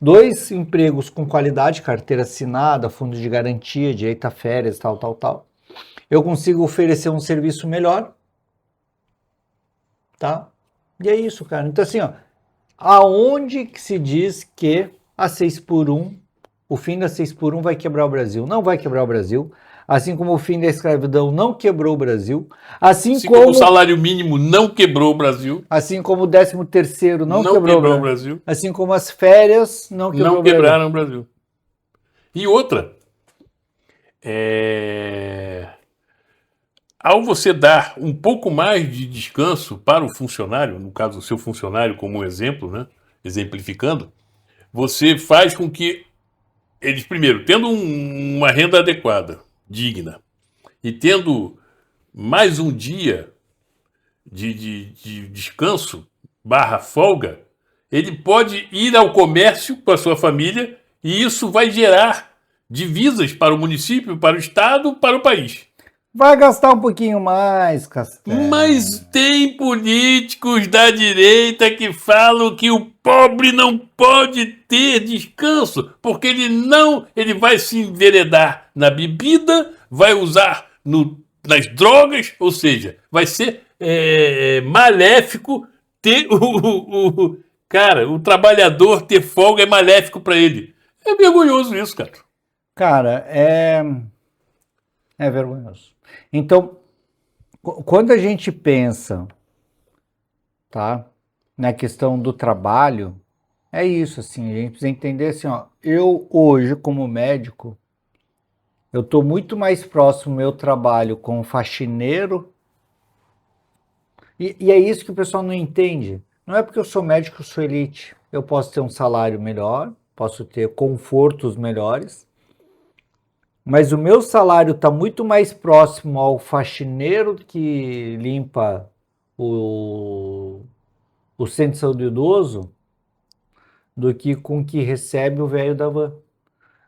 2 empregos com qualidade, carteira assinada, fundo de garantia, direito a férias, tal. Eu consigo oferecer um serviço melhor, tá? E é isso, cara. Então assim, ó, aonde que se diz que a 6x1, o fim da 6x1 vai quebrar o Brasil? Não vai quebrar o Brasil. Assim como o fim da escravidão não quebrou o Brasil. Assim como o salário mínimo não quebrou o Brasil. Assim como o 13º não quebrou o Brasil. Assim como as férias não quebraram o Brasil. E outra, ao você dar um pouco mais de descanso para o funcionário, no caso o seu funcionário como exemplo, né, exemplificando, você faz com que eles, primeiro, tendo uma renda adequada, digna, e tendo mais um dia de descanso / folga, ele pode ir ao comércio com a sua família e isso vai gerar divisas para o município, para o estado, para o país. Vai gastar um pouquinho mais, Castelo. Mas tem políticos da direita que falam que o pobre não pode ter descanso, porque ele vai se enveredar na bebida, vai usar nas drogas, ou seja, vai ser maléfico ter o trabalhador ter folga é maléfico para ele. É vergonhoso isso, cara. Cara, é vergonhoso. Então, quando a gente pensa, tá, na questão do trabalho, é isso, assim, a gente precisa entender assim, ó, eu hoje, como médico, eu estou muito mais próximo do meu trabalho com faxineiro, e é isso que o pessoal não entende. Não é porque eu sou médico, eu sou elite. Eu posso ter um salário melhor, posso ter confortos melhores, mas o meu salário está muito mais próximo ao faxineiro que limpa o centro de saúde do idoso do que com que recebe o velho da van,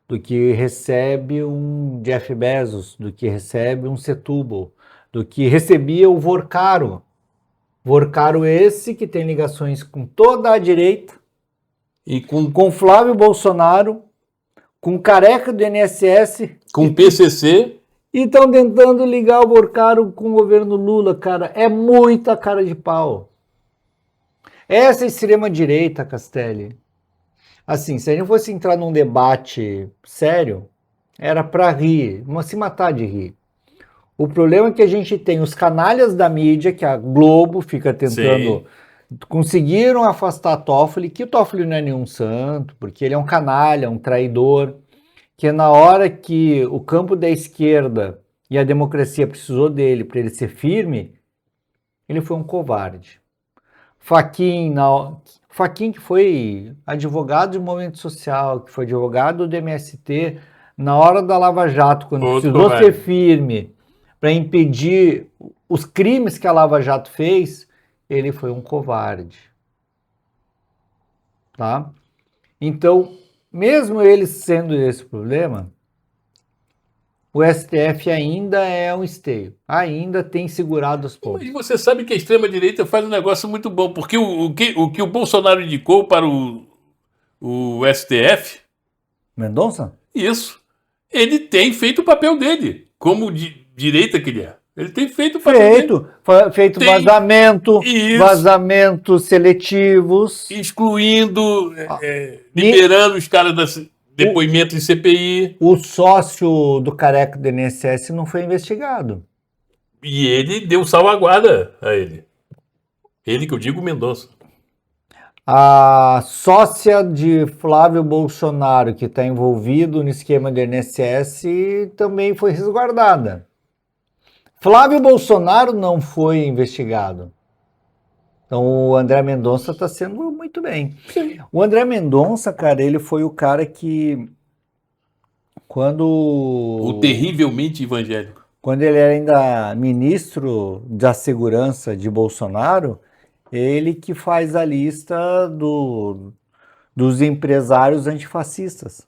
do que recebe um Jeff Bezos, do que recebe um Setúbal, do que recebia o Vorcaro. Vorcaro esse que tem ligações com toda a direita, e com Flávio Bolsonaro, com careca do INSS, com o PCC. E estão tentando ligar o Vorcaro com o governo Lula, cara. É muita cara de pau. Essa extrema-direita, Castelli, assim, se a gente fosse entrar num debate sério, era para rir, se matar de rir. O problema é que a gente tem os canalhas da mídia, que a Globo fica tentando... Sim. Conseguiram afastar Toffoli, que o Toffoli não é nenhum santo, porque ele é um canalha, um traidor, que na hora que o campo da esquerda e a democracia precisou dele para ele ser firme, ele foi um covarde. Fachin, que foi advogado de movimento social, que foi advogado do MST, na hora da Lava Jato, quando precisou ser firme para impedir os crimes que a Lava Jato fez, ele foi um covarde. Tá? Então, mesmo ele sendo esse problema, o STF ainda é um esteio, ainda tem segurado os povos. E você sabe que a extrema-direita faz um negócio muito bom, porque o que o Bolsonaro indicou para o STF... Mendonça? Isso. Ele tem feito o papel dele, como direita que ele é. Ele tem feito o papel dele. Feito vazamentos seletivos. Excluindo, liberando os caras das depoimentos em CPI. O sócio do careca do INSS não foi investigado. E ele deu salvaguarda a ele. Ele que eu digo, Mendonça. A sócia de Flávio Bolsonaro, que está envolvido no esquema do INSS, também foi resguardada. Flávio Bolsonaro não foi investigado. Então o André Mendonça está sendo muito bem. Sim. O André Mendonça, cara, ele foi o cara que... O terrivelmente evangélico. Quando ele era ainda ministro da Segurança de Bolsonaro, ele que faz a lista dos empresários antifascistas,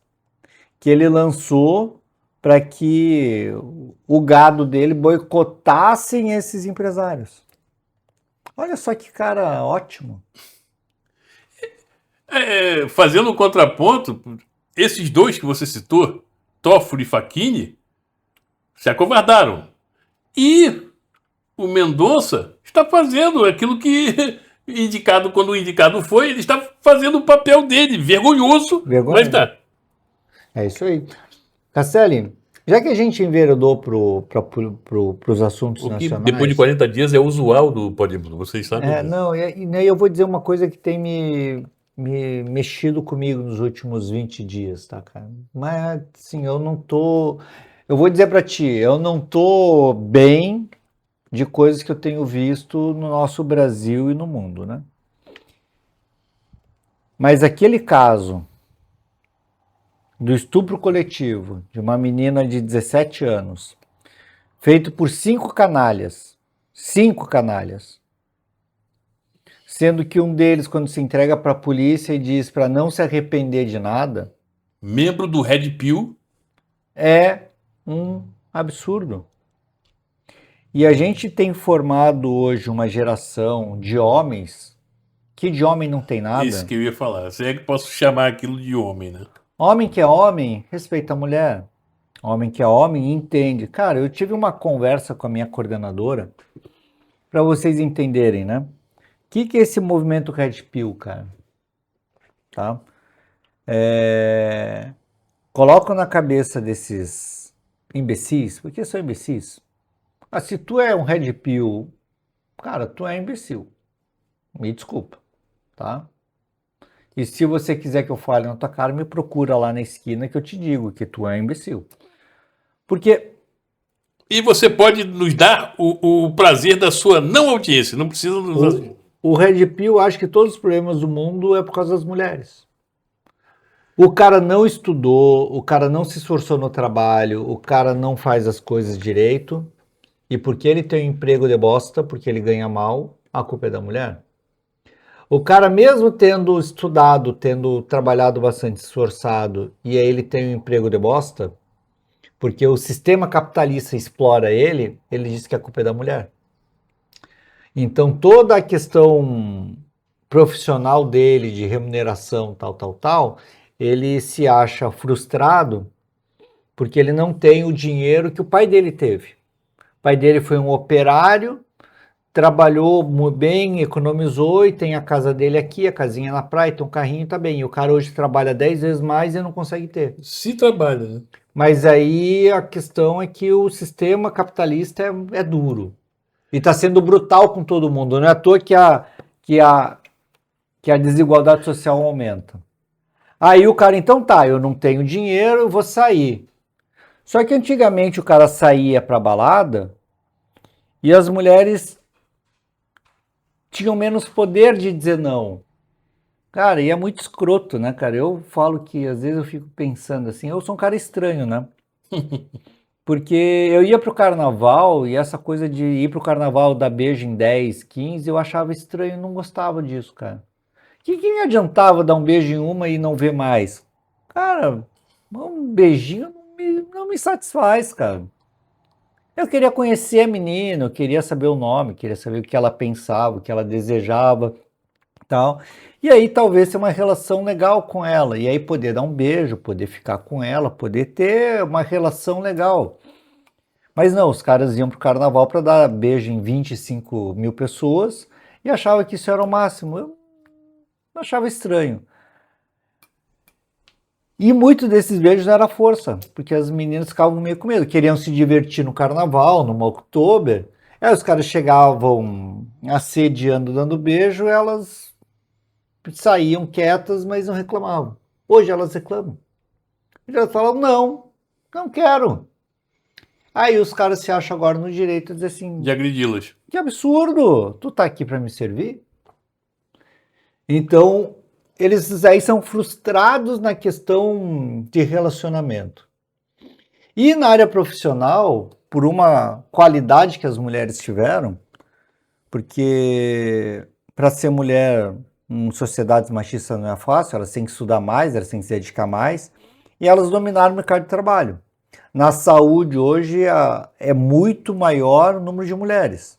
que ele lançou para que o gado dele boicotassem esses empresários. Olha só que cara ótimo. Fazendo um contraponto, esses dois que você citou, Toffoli e Facchini, se acovardaram. E o Mendonça está fazendo aquilo que indicado, quando o indicado foi, ele está fazendo o papel dele, vergonhoso, mas tá. É isso aí. Castelli, já que a gente enveredou para os assuntos O que nacionais... depois de 40 dias é usual do Podemos, vocês sabem disso. Não, e eu vou dizer uma coisa que tem me mexido comigo nos últimos 20 dias, tá, cara? Mas, assim, eu não tô... Eu vou dizer para ti, eu não tô bem de coisas que eu tenho visto no nosso Brasil e no mundo, né? Mas aquele caso do estupro coletivo de uma menina de 17 anos, feito por 5 canalhas, sendo que um deles, quando se entrega para a polícia e diz para não se arrepender de nada, membro do Red Pill, é um absurdo. E a gente tem formado hoje uma geração de homens que de homem não tem nada. Isso que eu ia falar. Se é que posso chamar aquilo de homem, né? Homem que é homem, respeita a mulher. Homem que é homem, entende. Cara, eu tive uma conversa com a minha coordenadora para vocês entenderem, né? O que é esse movimento Red Pill, cara? Tá? Coloco na cabeça desses imbecis, porque são imbecis. Ah, se tu é um Red Pill, cara, tu é imbecil. Me desculpa, tá? E se você quiser que eu fale na tua cara, me procura lá na esquina que eu te digo que tu é imbecil. Porque... E você pode nos dar o prazer da sua não audiência, não precisa nos... O Red Pill acha que todos os problemas do mundo é por causa das mulheres. O cara não estudou, o cara não se esforçou no trabalho, o cara não faz as coisas direito, e porque ele tem um emprego de bosta, porque ele ganha mal, a culpa é da mulher. O cara, mesmo tendo estudado, tendo trabalhado bastante, esforçado, e aí ele tem um emprego de bosta, porque o sistema capitalista explora ele, ele diz que a culpa é da mulher. Então toda a questão profissional dele, de remuneração, tal, ele se acha frustrado porque ele não tem o dinheiro que o pai dele teve. O pai dele foi um operário, trabalhou bem, economizou e tem a casa dele aqui, a casinha na praia, tem um carrinho, tá bem. E o cara hoje trabalha 10 vezes mais e não consegue ter. Se trabalha, né? Mas aí a questão é que o sistema capitalista é duro. E está sendo brutal com todo mundo. Não é à toa que a desigualdade social aumenta. Aí o cara, então tá, eu não tenho dinheiro, eu vou sair. Só que antigamente o cara saía pra balada e as mulheres tinham menos poder de dizer não. Cara, e é muito escroto, né, cara? Eu falo que às vezes eu fico pensando assim, eu sou um cara estranho, né? Porque eu ia pro carnaval e essa coisa de ir pro carnaval dar beijo em 10, 15, eu achava estranho, não gostava disso, cara. O que me adiantava dar um beijo em uma e não ver mais? Cara, um beijinho não me satisfaz, cara. Eu queria conhecer a menina, eu queria saber o nome, queria saber o que ela pensava, o que ela desejava, tal. E aí talvez ter uma relação legal com ela, e aí poder dar um beijo, poder ficar com ela, poder ter uma relação legal. Mas não, os caras iam pro carnaval para dar beijo em 25 mil pessoas e achavam que isso era o máximo. Eu achava estranho. E muito desses beijos era força, porque as meninas ficavam meio com medo, queriam se divertir no carnaval, numa Oktober. Aí os caras chegavam assediando, dando beijo, elas saíam quietas, mas não reclamavam. Hoje elas reclamam. Hoje elas falam, não quero. Aí os caras se acham agora no direito de dizer assim... De agredi-las. Que absurdo! Tu tá aqui para me servir? Então, eles aí são frustrados na questão de relacionamento. E na área profissional, por uma qualidade que as mulheres tiveram, porque para ser mulher em sociedades machistas não é fácil, elas têm que estudar mais, elas têm que se dedicar mais, e elas dominaram o mercado de trabalho. Na saúde hoje é muito maior o número de mulheres.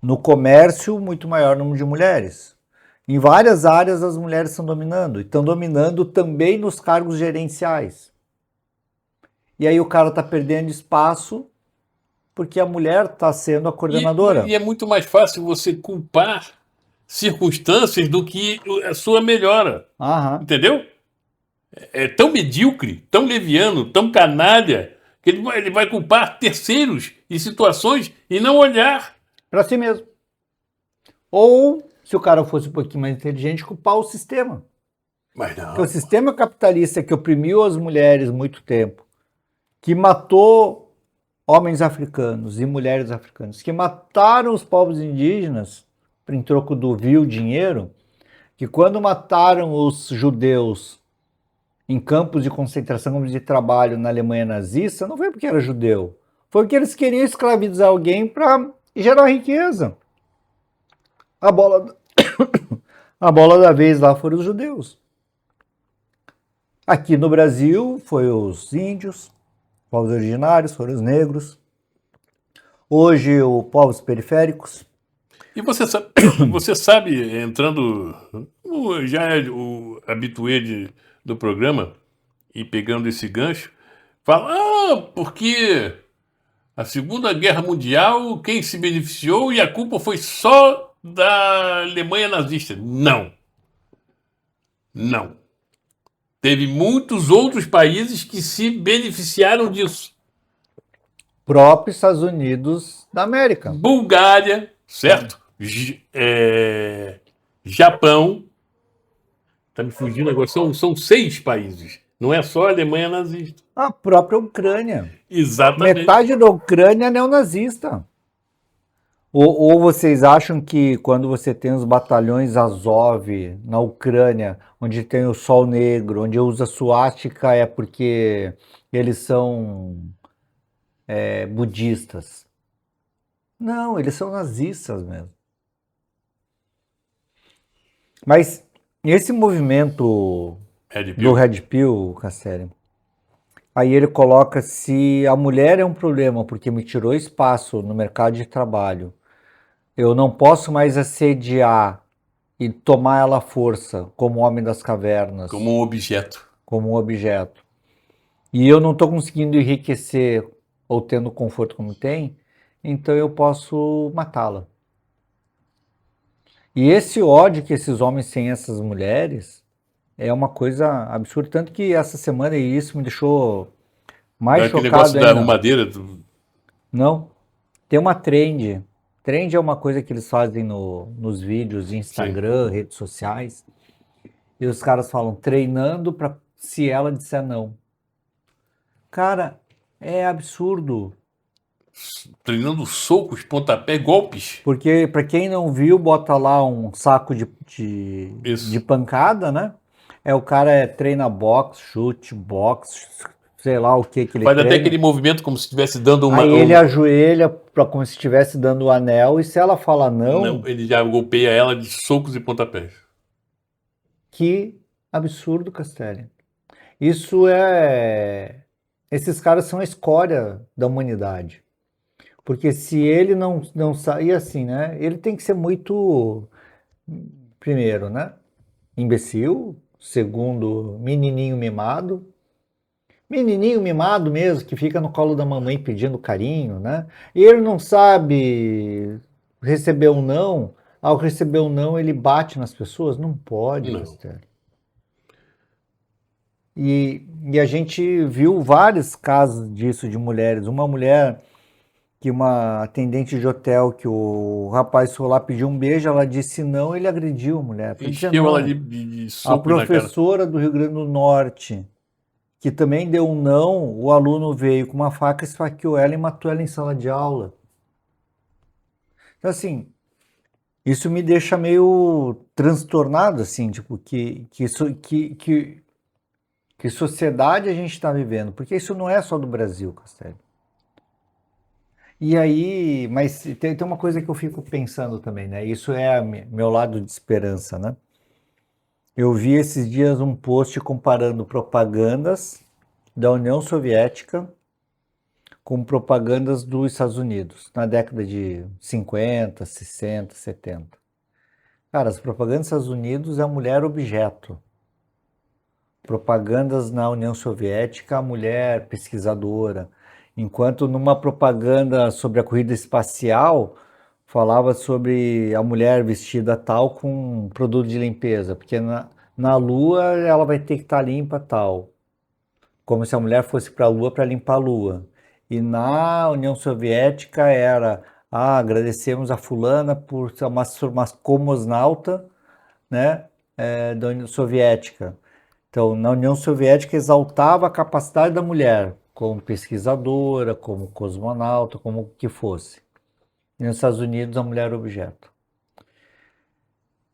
No comércio, muito maior o número de mulheres. Em várias áreas as mulheres estão dominando, e estão dominando também nos cargos gerenciais. E aí o cara está perdendo espaço porque a mulher está sendo a coordenadora. E é muito mais fácil você culpar circunstâncias do que a sua melhora. Aham. Entendeu? É tão medíocre, tão leviano, tão canalha, que ele vai culpar terceiros e situações e não olhar. Para si mesmo. Ou, se o cara fosse um pouquinho mais inteligente, culpar o sistema. Mas não. Porque o sistema capitalista que oprimiu as mulheres muito tempo, que matou homens africanos e mulheres africanas, que mataram os povos indígenas em troco do vil dinheiro, que quando mataram os judeus em campos de concentração, campos de trabalho na Alemanha nazista, não foi porque era judeu, foi porque eles queriam escravizar alguém para gerar riqueza. A bola da vez lá foram os judeus. Aqui no Brasil foi os índios, povos originários, foram os negros. Hoje, os povos periféricos. E você sabe, entrando, já é o habitué do programa, e pegando esse gancho, fala, porque a Segunda Guerra Mundial, quem se beneficiou e a culpa foi só da Alemanha nazista. Não. Não. Teve muitos outros países que se beneficiaram disso. Próprios Estados Unidos da América. Bulgária, certo? Japão. Tá me fugindo agora. São 6 países. Não é só a Alemanha nazista. A própria Ucrânia. Exatamente. Metade da Ucrânia é neonazista. Ou vocês acham que quando você tem os batalhões Azov na Ucrânia, onde tem o Sol Negro, onde usa suástica, é porque eles são budistas? Não, eles são nazistas mesmo. Mas esse movimento do Red Pill, Cassério, aí ele coloca se a mulher é um problema porque me tirou espaço no mercado de trabalho, eu não posso mais assediar e tomar ela à força como homem das cavernas. Como um objeto. Como um objeto. E eu não estou conseguindo enriquecer ou tendo conforto como tem, então eu posso matá-la. E esse ódio que esses homens têm essas mulheres é uma coisa absurda. Tanto que essa semana, e isso me deixou mais chocado ainda. Aquele negócio da arrumadeira? Não. Tem uma trend. Trend é uma coisa que eles fazem nos vídeos de Instagram, sim, redes sociais. E os caras falam, treinando para se ela disser não. Cara, é absurdo. Treinando socos, pontapé, golpes. Porque, para quem não viu, bota lá um saco de pancada, né? O cara treina boxe, chute, boxe, sei lá o que ele faz treina. Até aquele movimento como se estivesse dando uma... Aí ele ajoelha como se estivesse dando o anel, e se ela fala não... ele já golpeia ela de socos e pontapés. Que absurdo, Castelli. Isso esses caras são a escória da humanidade. Porque se ele não sair assim, né? Ele tem que ser muito, primeiro, né? Imbecil. Segundo, menininho mimado. Menininho mimado mesmo, que fica no colo da mamãe pedindo carinho, né? E ele não sabe receber um não. Ao receber um não, ele bate nas pessoas? Não pode, Castelli. E a gente viu vários casos disso de mulheres. Uma mulher... que uma atendente de hotel, que o rapaz foi lá pedir um beijo, ela disse não, ele agrediu a mulher. Encheu ela de soco. A professora do Rio Grande do Norte, que também deu um não, o aluno veio com uma faca, esfaqueou ela e matou ela em sala de aula. Então, assim, isso me deixa meio transtornado, assim, tipo, que sociedade a gente está vivendo, porque isso não é só do Brasil, Castelli. E aí, mas tem uma coisa que eu fico pensando também, né? Isso é meu lado de esperança, né? Eu vi esses dias um post comparando propagandas da União Soviética com propagandas dos Estados Unidos, na década de 50, 60, 70. Cara, as propagandas dos Estados Unidos é a mulher objeto. Propagandas na União Soviética, a mulher pesquisadora. Enquanto numa propaganda sobre a corrida espacial, falava sobre a mulher vestida tal com um produto de limpeza, porque na Lua ela vai ter que estar limpa tal, como se a mulher fosse para a Lua para limpar a Lua. E na União Soviética era, agradecemos a fulana por ser uma cosmonauta, né, da União Soviética. Então, na União Soviética exaltava a capacidade da mulher como pesquisadora, como cosmonauta, como o que fosse. E nos Estados Unidos, a mulher era objeto.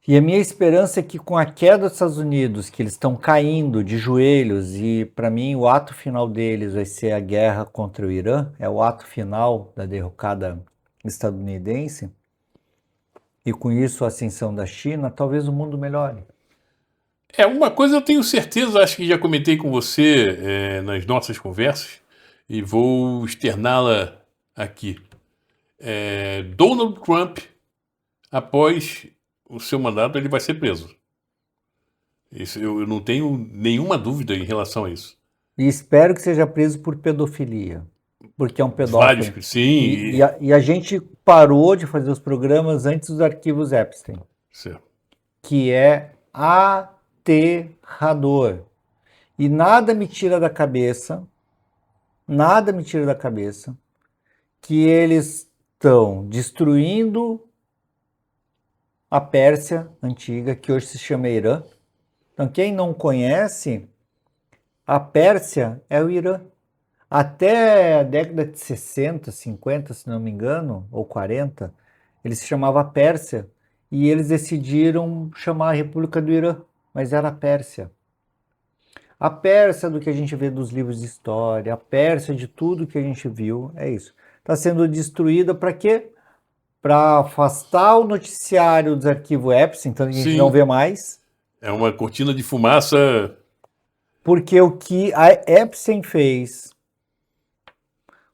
E a minha esperança é que com a queda dos Estados Unidos, que eles estão caindo de joelhos, e para mim o ato final deles vai ser a guerra contra o Irã, é o ato final da derrocada estadunidense, e com isso a ascensão da China, talvez o mundo melhore. Uma coisa eu tenho certeza, acho que já comentei com você nas nossas conversas, e vou externá-la aqui. Donald Trump, após o seu mandato, ele vai ser preso. Isso, eu não tenho nenhuma dúvida em relação a isso. E espero que seja preso por pedofilia, porque é um Vários, pedófilo. sim, E a gente parou de fazer os programas antes dos arquivos Epstein, certo. que é aterrador. E nada me tira da cabeça, que eles estão destruindo a Pérsia antiga, que hoje se chama Irã. Então, quem não conhece, a Pérsia é o Irã. Até a década de 60, 50, se não me engano, ou 40, ele se chamava Pérsia e eles decidiram chamar a República do Irã, mas era a Pérsia. A Pérsia do que a gente vê dos livros de história, a Pérsia de tudo que a gente viu, é isso. Está sendo destruída para quê? Para afastar o noticiário dos arquivos Epstein, então a gente não Sim, vê mais, é uma cortina de fumaça. porque o que a Epstein fez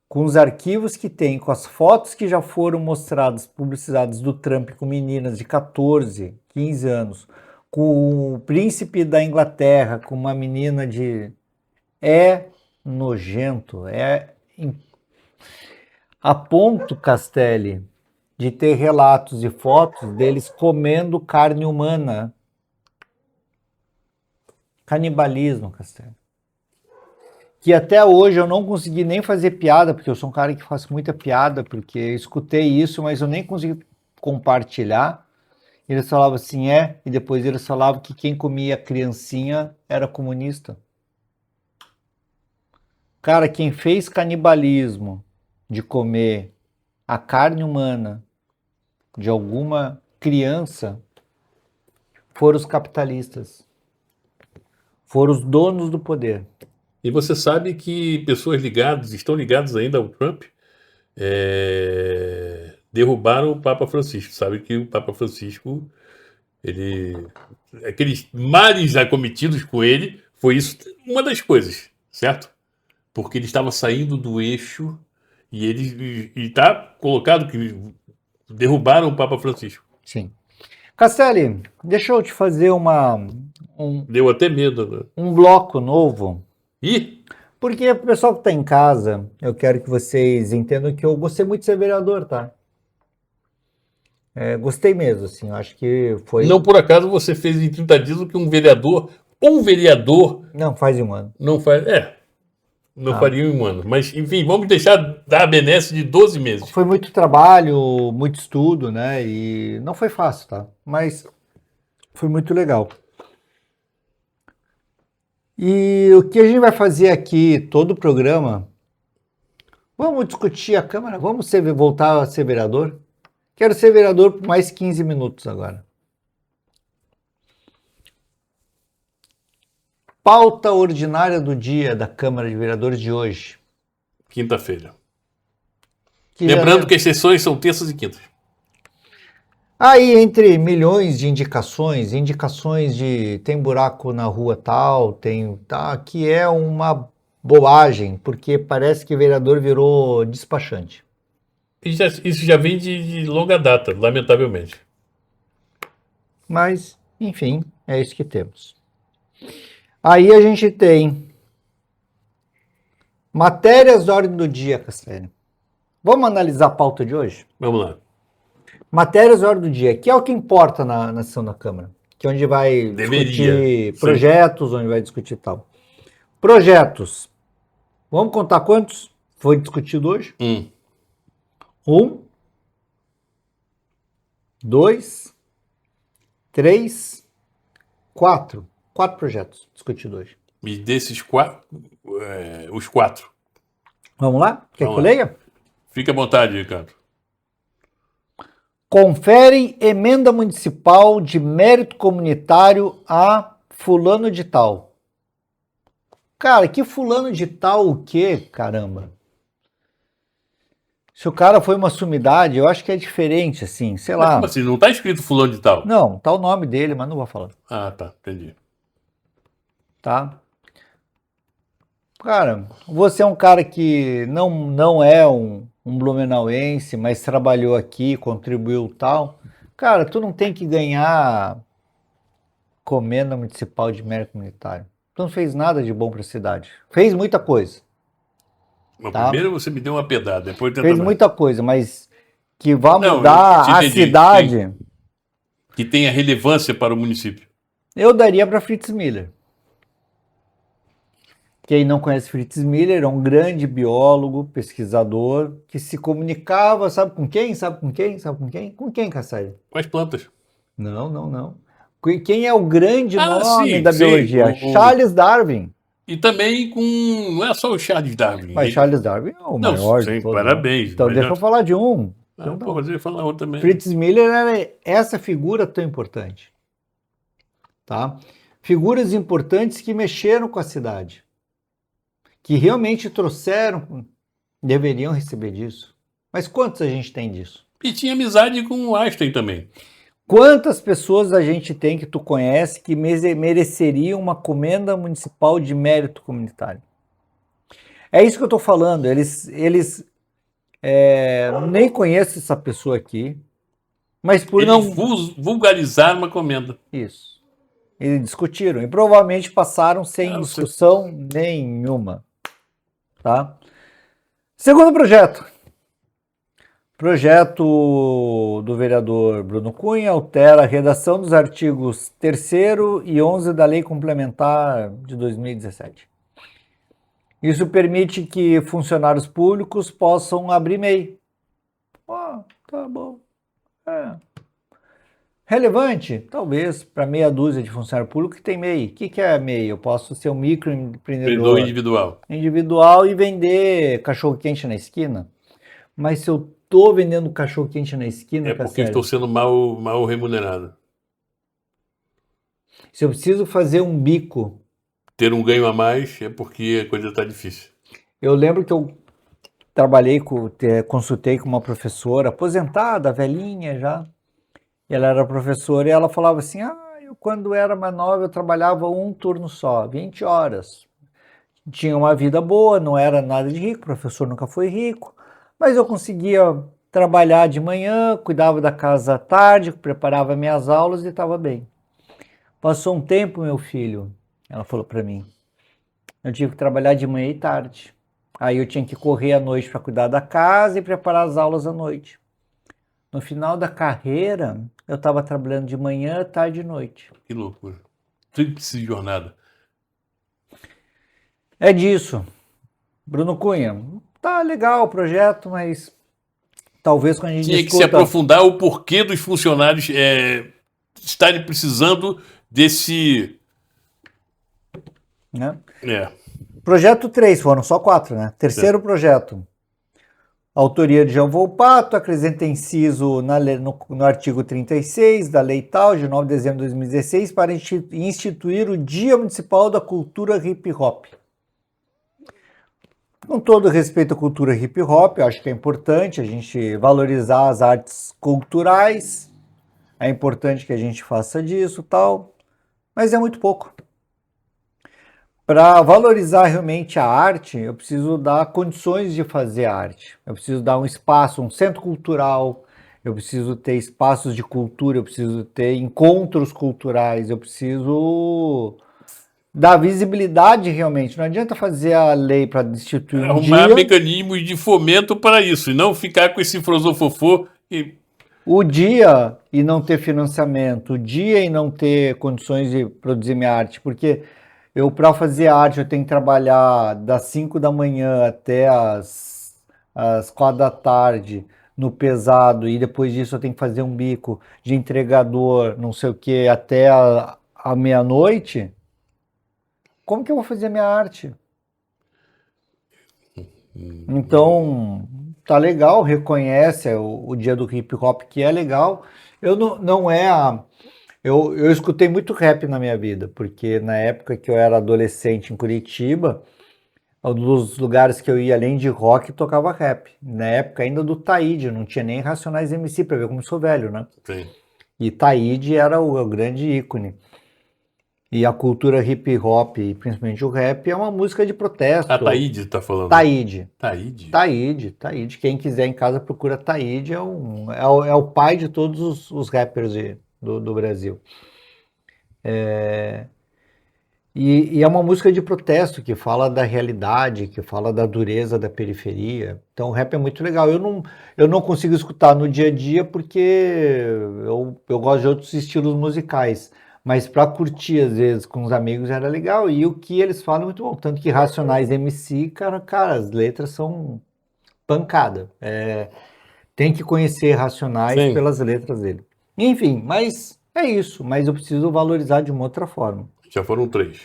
com os arquivos que tem, com as fotos que já foram mostradas, publicizadas do Trump com meninas de 14, 15 anos, com o príncipe da Inglaterra, com uma menina de... É nojento, a ponto, Castelli, de ter relatos e fotos deles comendo carne humana. Canibalismo, Castelli. Que até hoje eu não consegui nem fazer piada, porque eu sou um cara que faz muita piada, porque eu escutei isso, mas eu nem consegui compartilhar. Eles falavam assim, e depois eles falavam que quem comia criancinha era comunista. Cara, quem fez canibalismo de comer a carne humana de alguma criança foram os capitalistas, foram os donos do poder. E você sabe que pessoas estão ligadas ainda ao Trump, derrubaram o Papa Francisco. Sabe que o Papa Francisco, ele, aqueles males acometidos com ele, foi isso uma das coisas, certo? Porque ele estava saindo do eixo e ele está colocado que derrubaram o Papa Francisco. Sim. Castelli, deixa eu te fazer um, Deu até medo, né? um bloco novo. E Porque o pessoal que está em casa, eu quero que vocês entendam que eu gostei muito de ser vereador, tá? Gostei mesmo, assim, eu acho que foi... não por acaso você fez em 30 dias o que um vereador Não, faz um ano. não faz. Não Tá? faria em um ano. Mas, enfim, vamos deixar da benesse de 12 meses. Foi muito trabalho, muito estudo, né? E não foi fácil, tá? Mas foi muito legal. E o que a gente vai fazer aqui, todo o programa, vamos discutir a Câmara, voltar a ser vereador? Quero ser vereador por mais 15 minutos agora. Pauta ordinária do dia da Câmara de Vereadores de hoje. Quinta-feira. Lembrando que as sessões são terças e quintas. Aí, entre milhões de indicações de tem buraco na rua tal, que é uma bobagem, porque parece que o vereador virou despachante. Isso já vem de longa data, lamentavelmente. Mas, enfim, é isso que temos. Aí a gente tem matérias da ordem do dia, Cassiane. Vamos analisar a pauta de hoje? Vamos lá. Matérias da ordem do dia, que é o que importa na sessão da Câmara, que é onde vai discutir projetos, onde vai discutir tal. Projetos. Vamos contar quantos foi discutido hoje? 1, 2, 3, 4. 4 projetos discutidos hoje. E desses 4, os 4. Vamos lá? Quer que eu leia? Fique à vontade, Ricardo. Confere emenda municipal de mérito comunitário a fulano de tal. Cara, que fulano de tal o quê, caramba? Se o cara foi uma sumidade, eu acho que é diferente, assim, sei lá. Como assim? Não está escrito fulano de tal? Não, tá o nome dele, mas não vou falar. Ah, tá, entendi. Tá? Cara, você é um cara que não é um blumenauense, mas trabalhou aqui, contribuiu tal. Cara, tu não tem que ganhar comenda municipal de mérito comunitário. Tu não fez nada de bom para a cidade. Fez muita coisa. Mas tá? primeiro você me deu uma pedrada, depois fez muita coisa, mas que vai mudar a entendi, cidade. Sim. Que tenha relevância para o município. Eu daria para Fritz Miller. Quem não conhece Fritz Miller é um grande biólogo, pesquisador, que se comunicava, sabe com quem? Sabe com quem? Sabe com quem? Com quem, Cassai? Com as plantas. Não. Quem é o grande nome da biologia? Charles Darwin. E também com... Não é só o Charles Darwin. Mas Charles Darwin é o maior de todos. Parabéns. Então deixa eu falar de um. Você falar outro também. Fritz Miller era essa figura tão importante. Tá? Figuras importantes que mexeram com a cidade. Que realmente trouxeram, deveriam receber disso. Mas quantos a gente tem disso? E tinha amizade com o Einstein também. Quantas pessoas a gente tem que tu conhece que mereceriam uma comenda municipal de mérito comunitário? É isso que eu estou falando. Eles nem conheço essa pessoa aqui, mas por Eles não vulgarizaram uma comenda. Isso. Eles discutiram e provavelmente passaram sem discussão nenhuma. Tá? Segundo projeto. Projeto do vereador Bruno Cunha altera a redação dos artigos 3º e 11 da Lei Complementar de 2017. Isso permite que funcionários públicos possam abrir MEI. Tá bom. Relevante? Talvez, para meia dúzia de funcionário público que tem MEI. O que é MEI? Eu posso ser um microempreendedor individual e vender cachorro-quente na esquina. Mas se eu estou vendendo cachorro-quente na esquina... É porque estou sendo mal remunerado. Se eu preciso fazer um bico... Ter um ganho a mais é porque a coisa está difícil. Eu lembro que eu consultei com uma professora aposentada, velhinha já. Ela era professora e ela falava assim, eu quando era mais nova eu trabalhava um turno só, 20 horas. Tinha uma vida boa, não era nada de rico, o professor nunca foi rico, mas eu conseguia trabalhar de manhã, cuidava da casa à tarde, preparava minhas aulas e estava bem. Passou um tempo, meu filho, ela falou para mim, eu tive que trabalhar de manhã e tarde. Aí eu tinha que correr à noite para cuidar da casa e preparar as aulas à noite. No final da carreira, eu estava trabalhando de manhã, tarde e noite. Que loucura. Tríplice jornada. É disso. Bruno Cunha, tá legal o projeto, mas talvez quando a gente tinha que se aprofundar o porquê dos funcionários estarem precisando desse... Né? Projeto 3, foram só 4, né? Terceiro projeto. Autoria de João Volpato, acrescenta inciso no artigo 36 da Lei tal, de 9 de dezembro de 2016, para instituir o Dia Municipal da Cultura Hip Hop. Com todo respeito à cultura hip hop, eu acho que é importante a gente valorizar as artes culturais, é importante que a gente faça disso, tal, mas é muito pouco. Para valorizar realmente a arte, eu preciso dar condições de fazer arte. Eu preciso dar um espaço, um centro cultural, eu preciso ter espaços de cultura, eu preciso ter encontros culturais, eu preciso dar visibilidade realmente. Não adianta fazer a lei para instituir um Arrumar dia, mecanismos de fomento para isso, e não ficar com esse frosofofô e o dia e não ter financiamento, o dia e não ter condições de produzir minha arte, porque eu, para fazer arte, eu tenho que trabalhar das 5 da manhã até as 4 da tarde no pesado, e depois disso eu tenho que fazer um bico de entregador, não sei o que, até a meia-noite. Como que eu vou fazer minha arte? Então, tá legal, reconhece o dia do hip hop, que é legal. Eu não é a. Eu escutei muito rap na minha vida, porque na época que eu era adolescente em Curitiba, um dos lugares que eu ia além de rock tocava rap. Na época ainda do Taíde, não tinha nem Racionais MC, pra ver como eu sou velho, né? tem. E Taíde era o grande ícone. E a cultura hip hop, e principalmente o rap, é uma música de A protesto. Taíde tá falando. Taíde. Taíde? Taíde. Quem quiser em casa procura Taíde, é o pai de todos os rappers do Brasil. E é uma música de protesto que fala da realidade, que fala da dureza da periferia. Então o rap é muito legal. Eu não consigo escutar no dia a dia porque eu gosto de outros estilos musicais. Mas para curtir, às vezes, com os amigos era legal. E o que eles falam é muito bom. Tanto que Racionais MC, cara, as letras são pancada. Tem que conhecer Racionais Sim. pelas letras dele. Enfim, mas é isso. Mas eu preciso valorizar de uma outra forma. Já foram 3.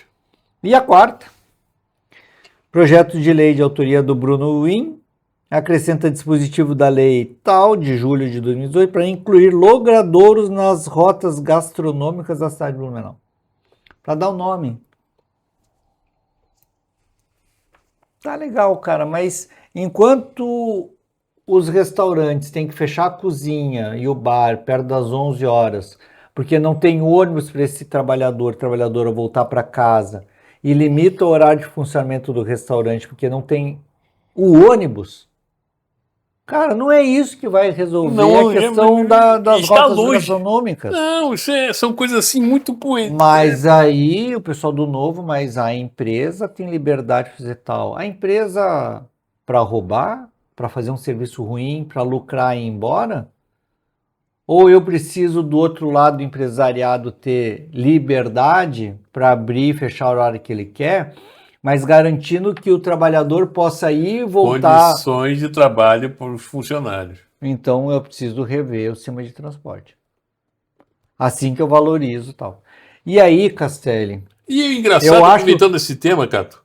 E a quarta, projeto de lei de autoria do Bruno Win, acrescenta dispositivo da lei tal de julho de 2018 para incluir logradouros nas rotas gastronômicas da cidade de Blumenau. Para dar o nome. Tá legal, cara, mas enquanto os restaurantes têm que fechar a cozinha e o bar perto das 11 horas, porque não tem ônibus para esse trabalhadora voltar para casa, e limita o horário de funcionamento do restaurante porque não tem o ônibus. Cara, não é isso que vai resolver Não, a questão das está rotas longe. gastronômicas. Não, são coisas assim muito poéticas. Mas aí o pessoal do Novo, mas a empresa tem liberdade de fazer tal. A empresa, para roubar, para fazer um serviço ruim, para lucrar e ir embora? Ou eu preciso do outro lado do empresariado ter liberdade para abrir e fechar o horário que ele quer, mas garantindo que o trabalhador possa ir e voltar. Condições de trabalho para os funcionários. Então eu preciso rever o sistema de transporte. Assim que eu valorizo tal. E aí, Castelli, E o engraçado, eu acho. aproveitando esse tema, Cato,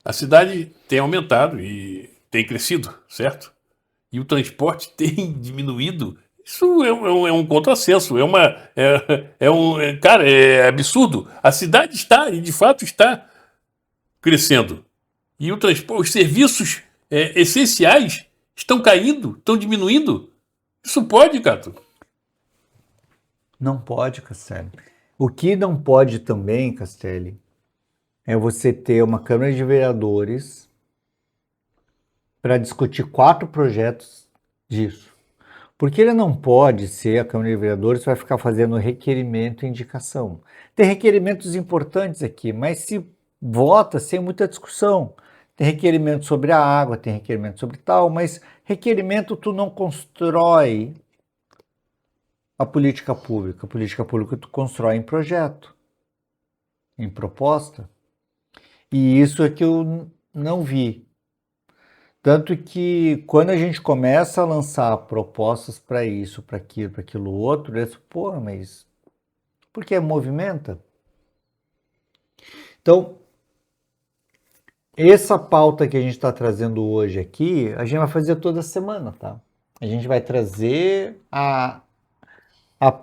a cidade tem aumentado e tem crescido, certo? E o transporte tem diminuído. Isso é um contrassenso, cara, é absurdo. A cidade está, e de fato está, crescendo. E o transporte, os serviços essenciais estão caindo, estão diminuindo. Isso pode, Cato? Não pode, Castelli. O que não pode também, Castelli, é você ter uma Câmara de Vereadores para discutir 4 projetos disso. Porque ele não pode ser, a Câmara de Vereadores vai ficar fazendo requerimento e indicação. Tem requerimentos importantes aqui, mas se vota sem muita discussão. Tem requerimento sobre a água, tem requerimento sobre tal, mas requerimento tu não constrói a política pública. A política pública tu constrói em projeto, em proposta. E isso é que eu não vi. Tanto que quando a gente começa a lançar propostas para isso, para aquilo outro, eles, pô, mas por que movimenta? Então, essa pauta que a gente está trazendo hoje aqui, a gente vai fazer toda semana, tá? A gente vai trazer a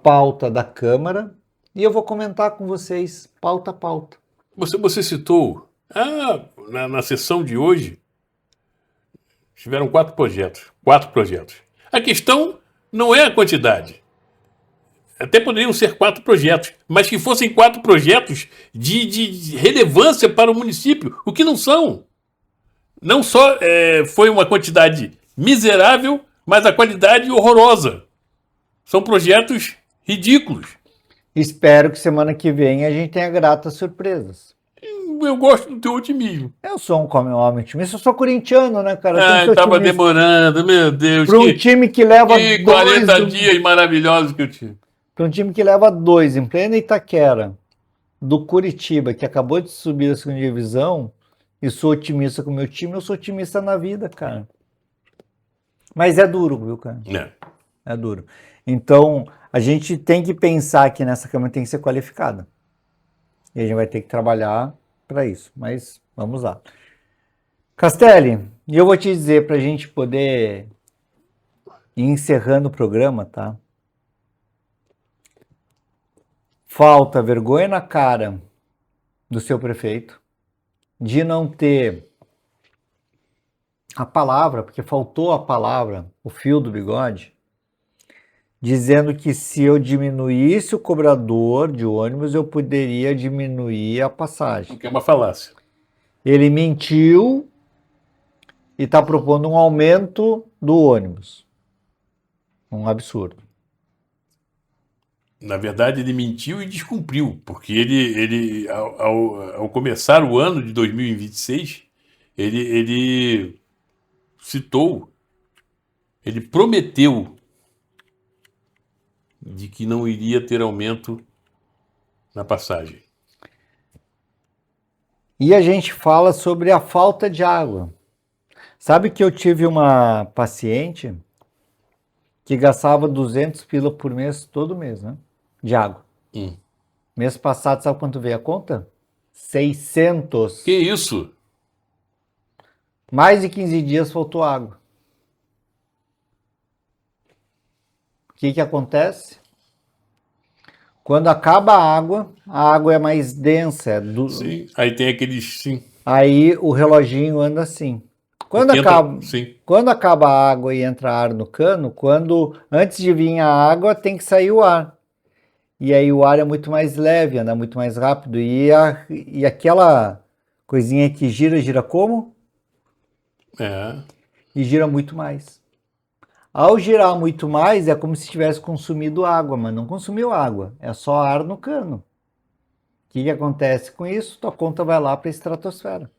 pauta da Câmara e eu vou comentar com vocês pauta a pauta. Você citou na sessão de hoje Tiveram 4 projetos. 4 projetos. A questão não é a quantidade. Até poderiam ser 4 projetos, mas que fossem 4 projetos de relevância para o município, o que não são. Não só foi uma quantidade miserável, mas a qualidade horrorosa. São projetos ridículos. Espero que semana que vem a gente tenha gratas surpresas. Eu gosto do teu otimismo. Eu sou um homem otimista, eu sou corintiano, né, cara? Estava demorando, meu Deus. Para um time que leva que 40 dias maravilhosos que eu tive. Para um time que leva 2 em plena Itaquera, do Curitiba, que acabou de subir da segunda divisão, e sou otimista com o meu time, eu sou otimista na vida, cara. Mas é duro, viu, cara? É duro. Então, a gente tem que pensar que nessa Câmara tem que ser qualificada. E a gente vai ter que trabalhar para isso. Mas vamos lá. Castelli, eu vou te dizer para a gente poder ir encerrando o programa, tá? Falta vergonha na cara do seu prefeito, de não ter a palavra, porque faltou a palavra, o fio do bigode, dizendo que se eu diminuísse o cobrador de ônibus, eu poderia diminuir a passagem. Que é uma falácia. Ele mentiu e está propondo um aumento do ônibus. Um absurdo. Na verdade, ele mentiu e descumpriu, porque ele ao começar o ano de 2026, ele citou, ele prometeu de que não iria ter aumento na passagem. E a gente fala sobre a falta de água. Sabe que eu tive uma paciente que gastava 200 pila por mês, todo mês, né? De água. Mês passado, sabe quanto veio a conta? 600. Que isso? Mais de 15 dias faltou água. O que acontece? Quando acaba a água é mais densa. Sim, aí tem aqueles... Sim. Aí o reloginho anda assim. Quando acaba a água e entra ar no cano, antes de vir a água tem que sair o ar. E aí o ar é muito mais leve, anda muito mais rápido. E aquela coisinha que gira como? E gira muito mais. Ao girar muito mais, é como se tivesse consumido água, mas não consumiu água. É só ar no cano. O que acontece com isso? Tua conta vai lá para a estratosfera.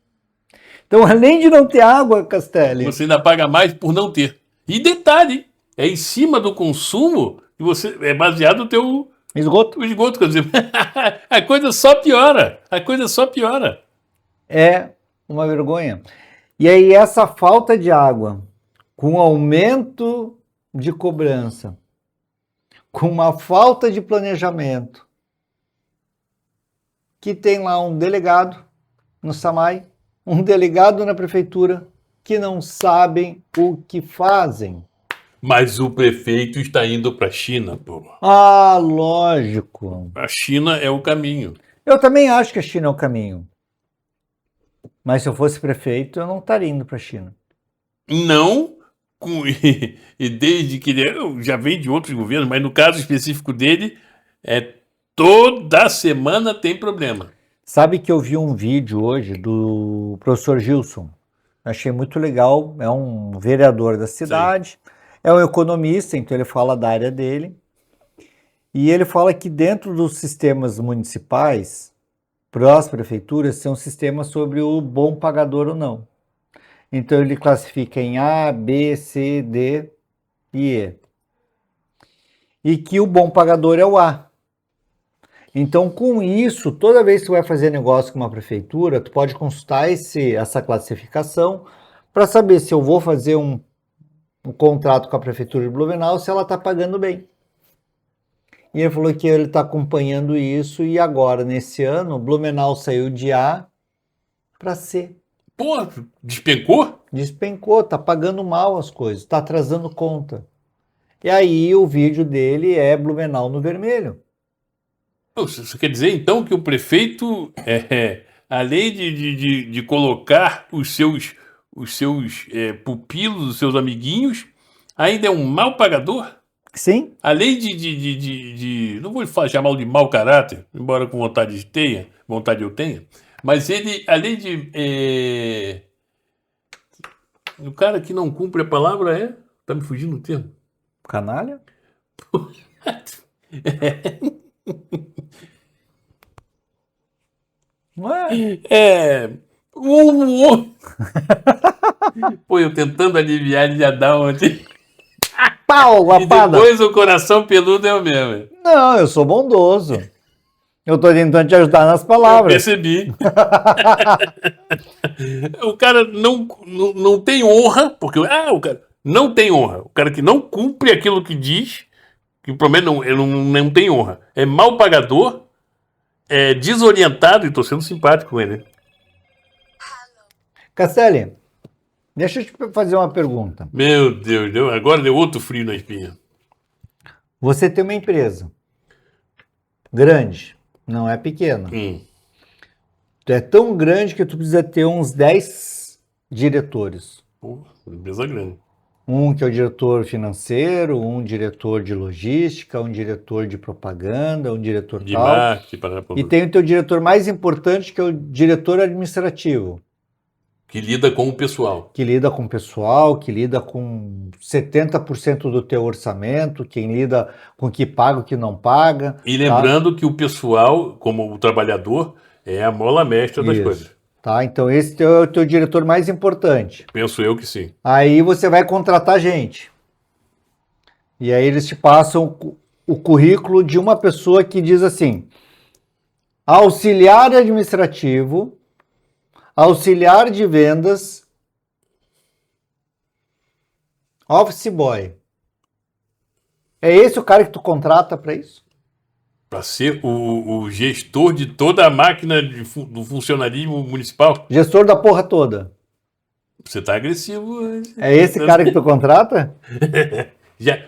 Então, além de não ter água, Castelli... Você ainda paga mais por não ter. E detalhe, é em cima do consumo que você é baseado no teu... Esgoto. O esgoto, quer dizer, a coisa só piora. É uma vergonha. E aí essa falta de água, com aumento de cobrança, com uma falta de planejamento, que tem lá um delegado no SAMAI, um delegado na prefeitura, que não sabem o que fazem. Mas o prefeito está indo para a China, pô. Ah, lógico. A China é o caminho. Eu também acho que a China é o caminho. Mas se eu fosse prefeito, eu não estaria indo para a China. Não, e desde que ele já vem de outros governos, mas no caso específico dele, toda semana tem problema. Sabe que eu vi um vídeo hoje do professor Gilson. Achei muito legal. É um vereador da cidade. Sim. É um economista, então ele fala da área dele. E ele fala que dentro dos sistemas municipais, para as prefeituras, tem um sistema sobre o bom pagador ou não. Então ele classifica em A, B, C, D e E. E que o bom pagador é o A. Então, com isso, toda vez que tu vai fazer negócio com uma prefeitura, tu pode consultar essa classificação para saber se eu vou fazer um contrato com a prefeitura de Blumenau, se ela está pagando bem. E ele falou que ele está acompanhando isso e agora, nesse ano, Blumenau saiu de A para C. Pô, despencou? Despencou, tá pagando mal as coisas, tá atrasando conta. E aí o vídeo dele é Blumenau no vermelho. Isso quer dizer, então, que o prefeito, além de colocar os seus os seus pupilos, os seus amiguinhos, ainda é um mau pagador? Sim, Além não vou chamar de mau caráter, embora com vontade eu tenha, mas ele, além o cara que não cumpre a palavra tá me fugindo o termo. canalha. Não é? Pô, eu tentando aliviar, ele já dá onde. Pau, E lapada. depois o coração peludo é o mesmo. Não, eu sou bondoso. Eu tô tentando te ajudar nas Eu palavras. percebi. O cara não tem honra, porque o cara não tem honra. O cara que não cumpre aquilo que diz, que promete, ele não tem honra. É mal pagador, é desorientado, e tô sendo simpático com ele. Casselli, deixa eu te fazer uma pergunta. Meu Deus, agora deu outro frio na espinha. Você tem uma empresa grande, não é pequena. Tu é tão grande que tu precisa ter uns 10 diretores. Pô, empresa grande. Um que é o diretor financeiro, um diretor de logística, um diretor de propaganda, um diretor De tal. marketing, E tem o teu diretor mais importante, que é o diretor administrativo, que lida com o pessoal. que lida com o pessoal, que lida com 70% do teu orçamento, quem lida com o que paga, o que não paga. E lembrando que o pessoal, como o trabalhador, é a mola mestra das Isso. coisas. Tá? Então esse é o teu diretor mais importante. Penso eu que sim. Aí você vai contratar gente. E aí eles te passam o currículo de uma pessoa que diz assim: auxiliar administrativo, auxiliar de vendas, office boy. É esse o cara que tu contrata para isso? Para ser o gestor de toda a máquina do funcionalismo municipal. Gestor da porra toda. Você tá agressivo. É esse cara que tu contrata? Já,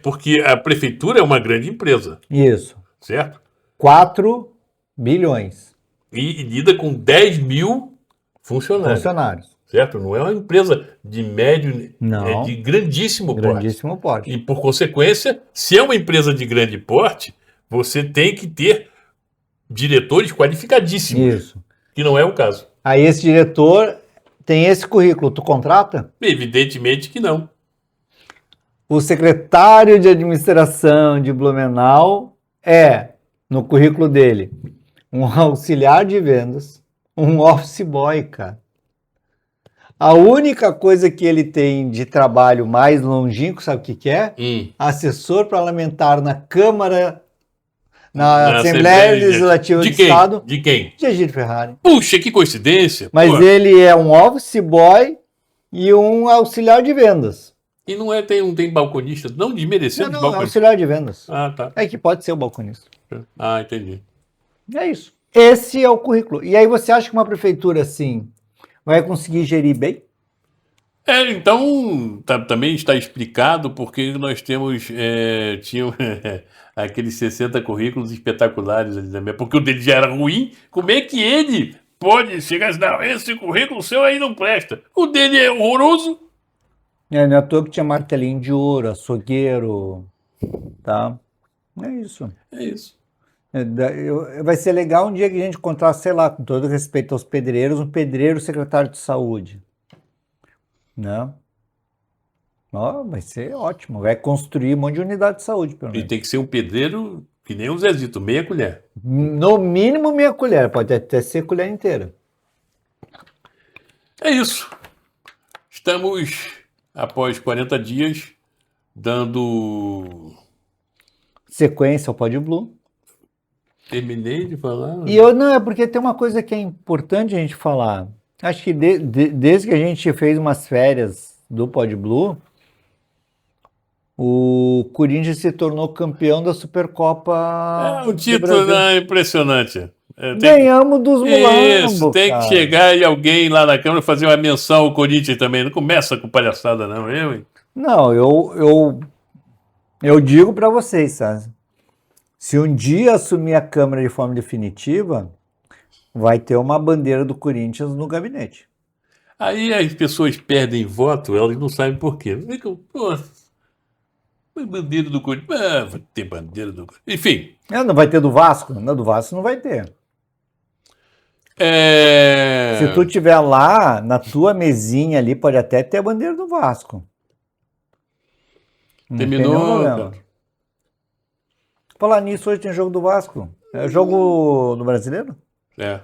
porque a prefeitura é uma grande empresa, Isso. certo? 4 bilhões E lida com 10 mil funcionários, funcionários. certo? Não é uma empresa de médio, Não. é de grandíssimo porte. Grandíssimo porte. E, por consequência, se é uma empresa de grande porte, você tem que ter diretores qualificadíssimos, Isso. que não é o caso. Aí esse diretor tem esse currículo, tu contrata? Evidentemente que não. O secretário de administração de Blumenau é, no currículo dele, um auxiliar de vendas, um office boy, cara. A única coisa que ele tem de trabalho mais longínquo, sabe o que é? Assessor parlamentar na Câmara, na Assembleia Legislativa do Estado. De quem? De Egídio Ferrari. Puxa, que coincidência. Mas Pô. ele é um office boy e um auxiliar de vendas. E não tem balconista, não desmerecendo Não, de é balconista. auxiliar de vendas. Ah, tá. É que pode ser o balconista. Ah, entendi. É isso. Esse é o currículo. E aí você acha que uma prefeitura assim vai conseguir gerir bem? Então, também está explicado porque nós tinham aqueles 60 currículos espetaculares ali também, porque o dele já era ruim, como é que ele pode chegar e dizer, não, esse currículo seu aí não presta, o dele é horroroso? Não é à toa que tinha martelinho de ouro, açougueiro, tá? É isso. É isso. Vai ser legal um dia que a gente encontrar, sei lá, com todo respeito aos pedreiros, um pedreiro secretário de saúde. Né? Vai ser ótimo. Vai construir um monte de unidade de saúde, pelo E menos. tem que ser um pedreiro que nem o Zezito, meia colher. No mínimo meia colher, pode até ser colher inteira. É isso. Estamos, após 40 dias, dando... Sequência ao Pod Blue. Terminei de falar. E não, é porque tem uma coisa que é importante a gente falar. Acho que desde que a gente fez umas férias do Pod Blue, o Corinthians se tornou campeão da Supercopa. O título é impressionante. Ganhamos dos mulambos. Isso, tem que chegar e alguém lá na Câmara fazer uma menção ao Corinthians também. Não começa com palhaçada, não. Não, eu digo para vocês, sabe? Se um dia assumir a Câmara de forma definitiva, vai ter uma bandeira do Corinthians no gabinete. Aí as pessoas perdem voto, elas não sabem por quê. Ficam, pô, bandeira do Corinthians. Ah, vai ter bandeira do Corinthians. Enfim. Não vai ter do Vasco? Não, do Vasco não vai ter. Se tu tiver lá, na tua mesinha ali, pode até ter a bandeira do Vasco. Não terminou. tem nenhum problema. Falar nisso, hoje tem jogo do Vasco. É jogo do Brasileiro? É.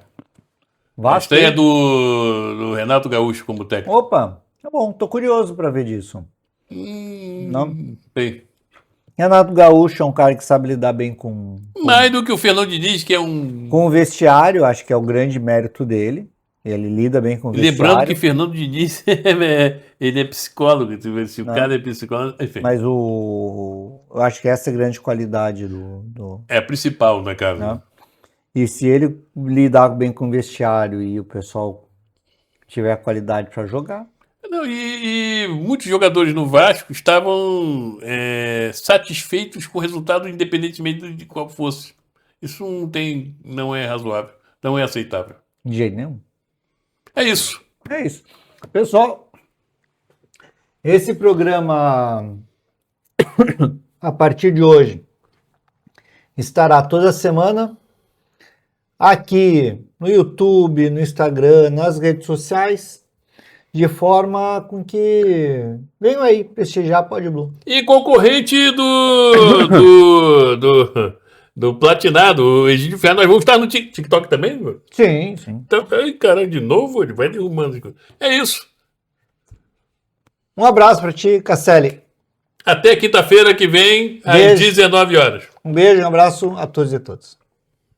Vasco. A estreia do Renato Gaúcho como técnico. Opa, tá bom, tô curioso para ver disso. Não. Bem. Renato Gaúcho é um cara que sabe lidar bem com Mais do que o Fernando Diniz, que é um. com o vestiário, acho que é o grande mérito dele. Ele lida bem com o vestiário. Lembrando que Fernando Diniz ele é psicólogo, se o cara é psicólogo, enfim. Mas eu acho que essa é a grande qualidade do... É a principal, né, cara? Né? E se ele lidar bem com o vestiário e o pessoal tiver qualidade para jogar. Não, e muitos jogadores no Vasco estavam satisfeitos com o resultado, independentemente de qual fosse. Isso não é razoável, não é aceitável. De jeito nenhum. É isso. É isso. Pessoal, esse programa, a partir de hoje, estará toda semana aqui no YouTube, no Instagram, nas redes sociais, de forma com que venham aí prestigiar Pod Blue. E concorrente do Platinado, o Egídio Ferro, nós vamos estar no TikTok também? Sim, sim. Então, caralho, de novo, ele vai derrubando as coisas. É isso. Um abraço para ti, Casselli. Até quinta-feira que vem, às Beijo. 19 horas. Um beijo, um abraço a todos e todas.